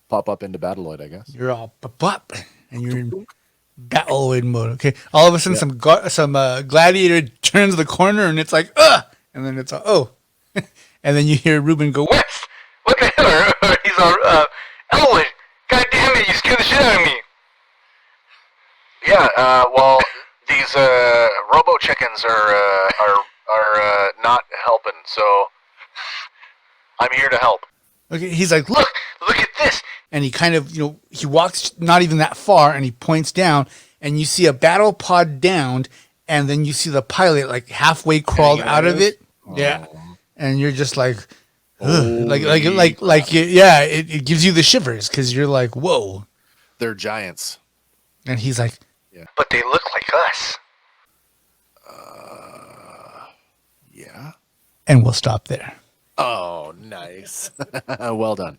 Pop up into Battleoid, I guess. you're all pop, and you're in Battleoid mode. Okay, all of a sudden some gladiator turns the corner and it's like and then it's and then you hear Ruben go, West! Look at him! He's on, Elwood! God damn it, you scared the shit out of me! Yeah, well, these robo chickens are not helping, so I'm here to help. okay, he's like, look, Look at this! and he kind of, he walks not even that far and he points down and you see a battle pod downed and then you see the pilot like halfway crawled out of it. Yeah. And you're just like, ugh. It gives you the shivers because you're like, whoa. They're giants. And he's like, But they look like us. Yeah. and we'll stop there. Oh, nice. Well done.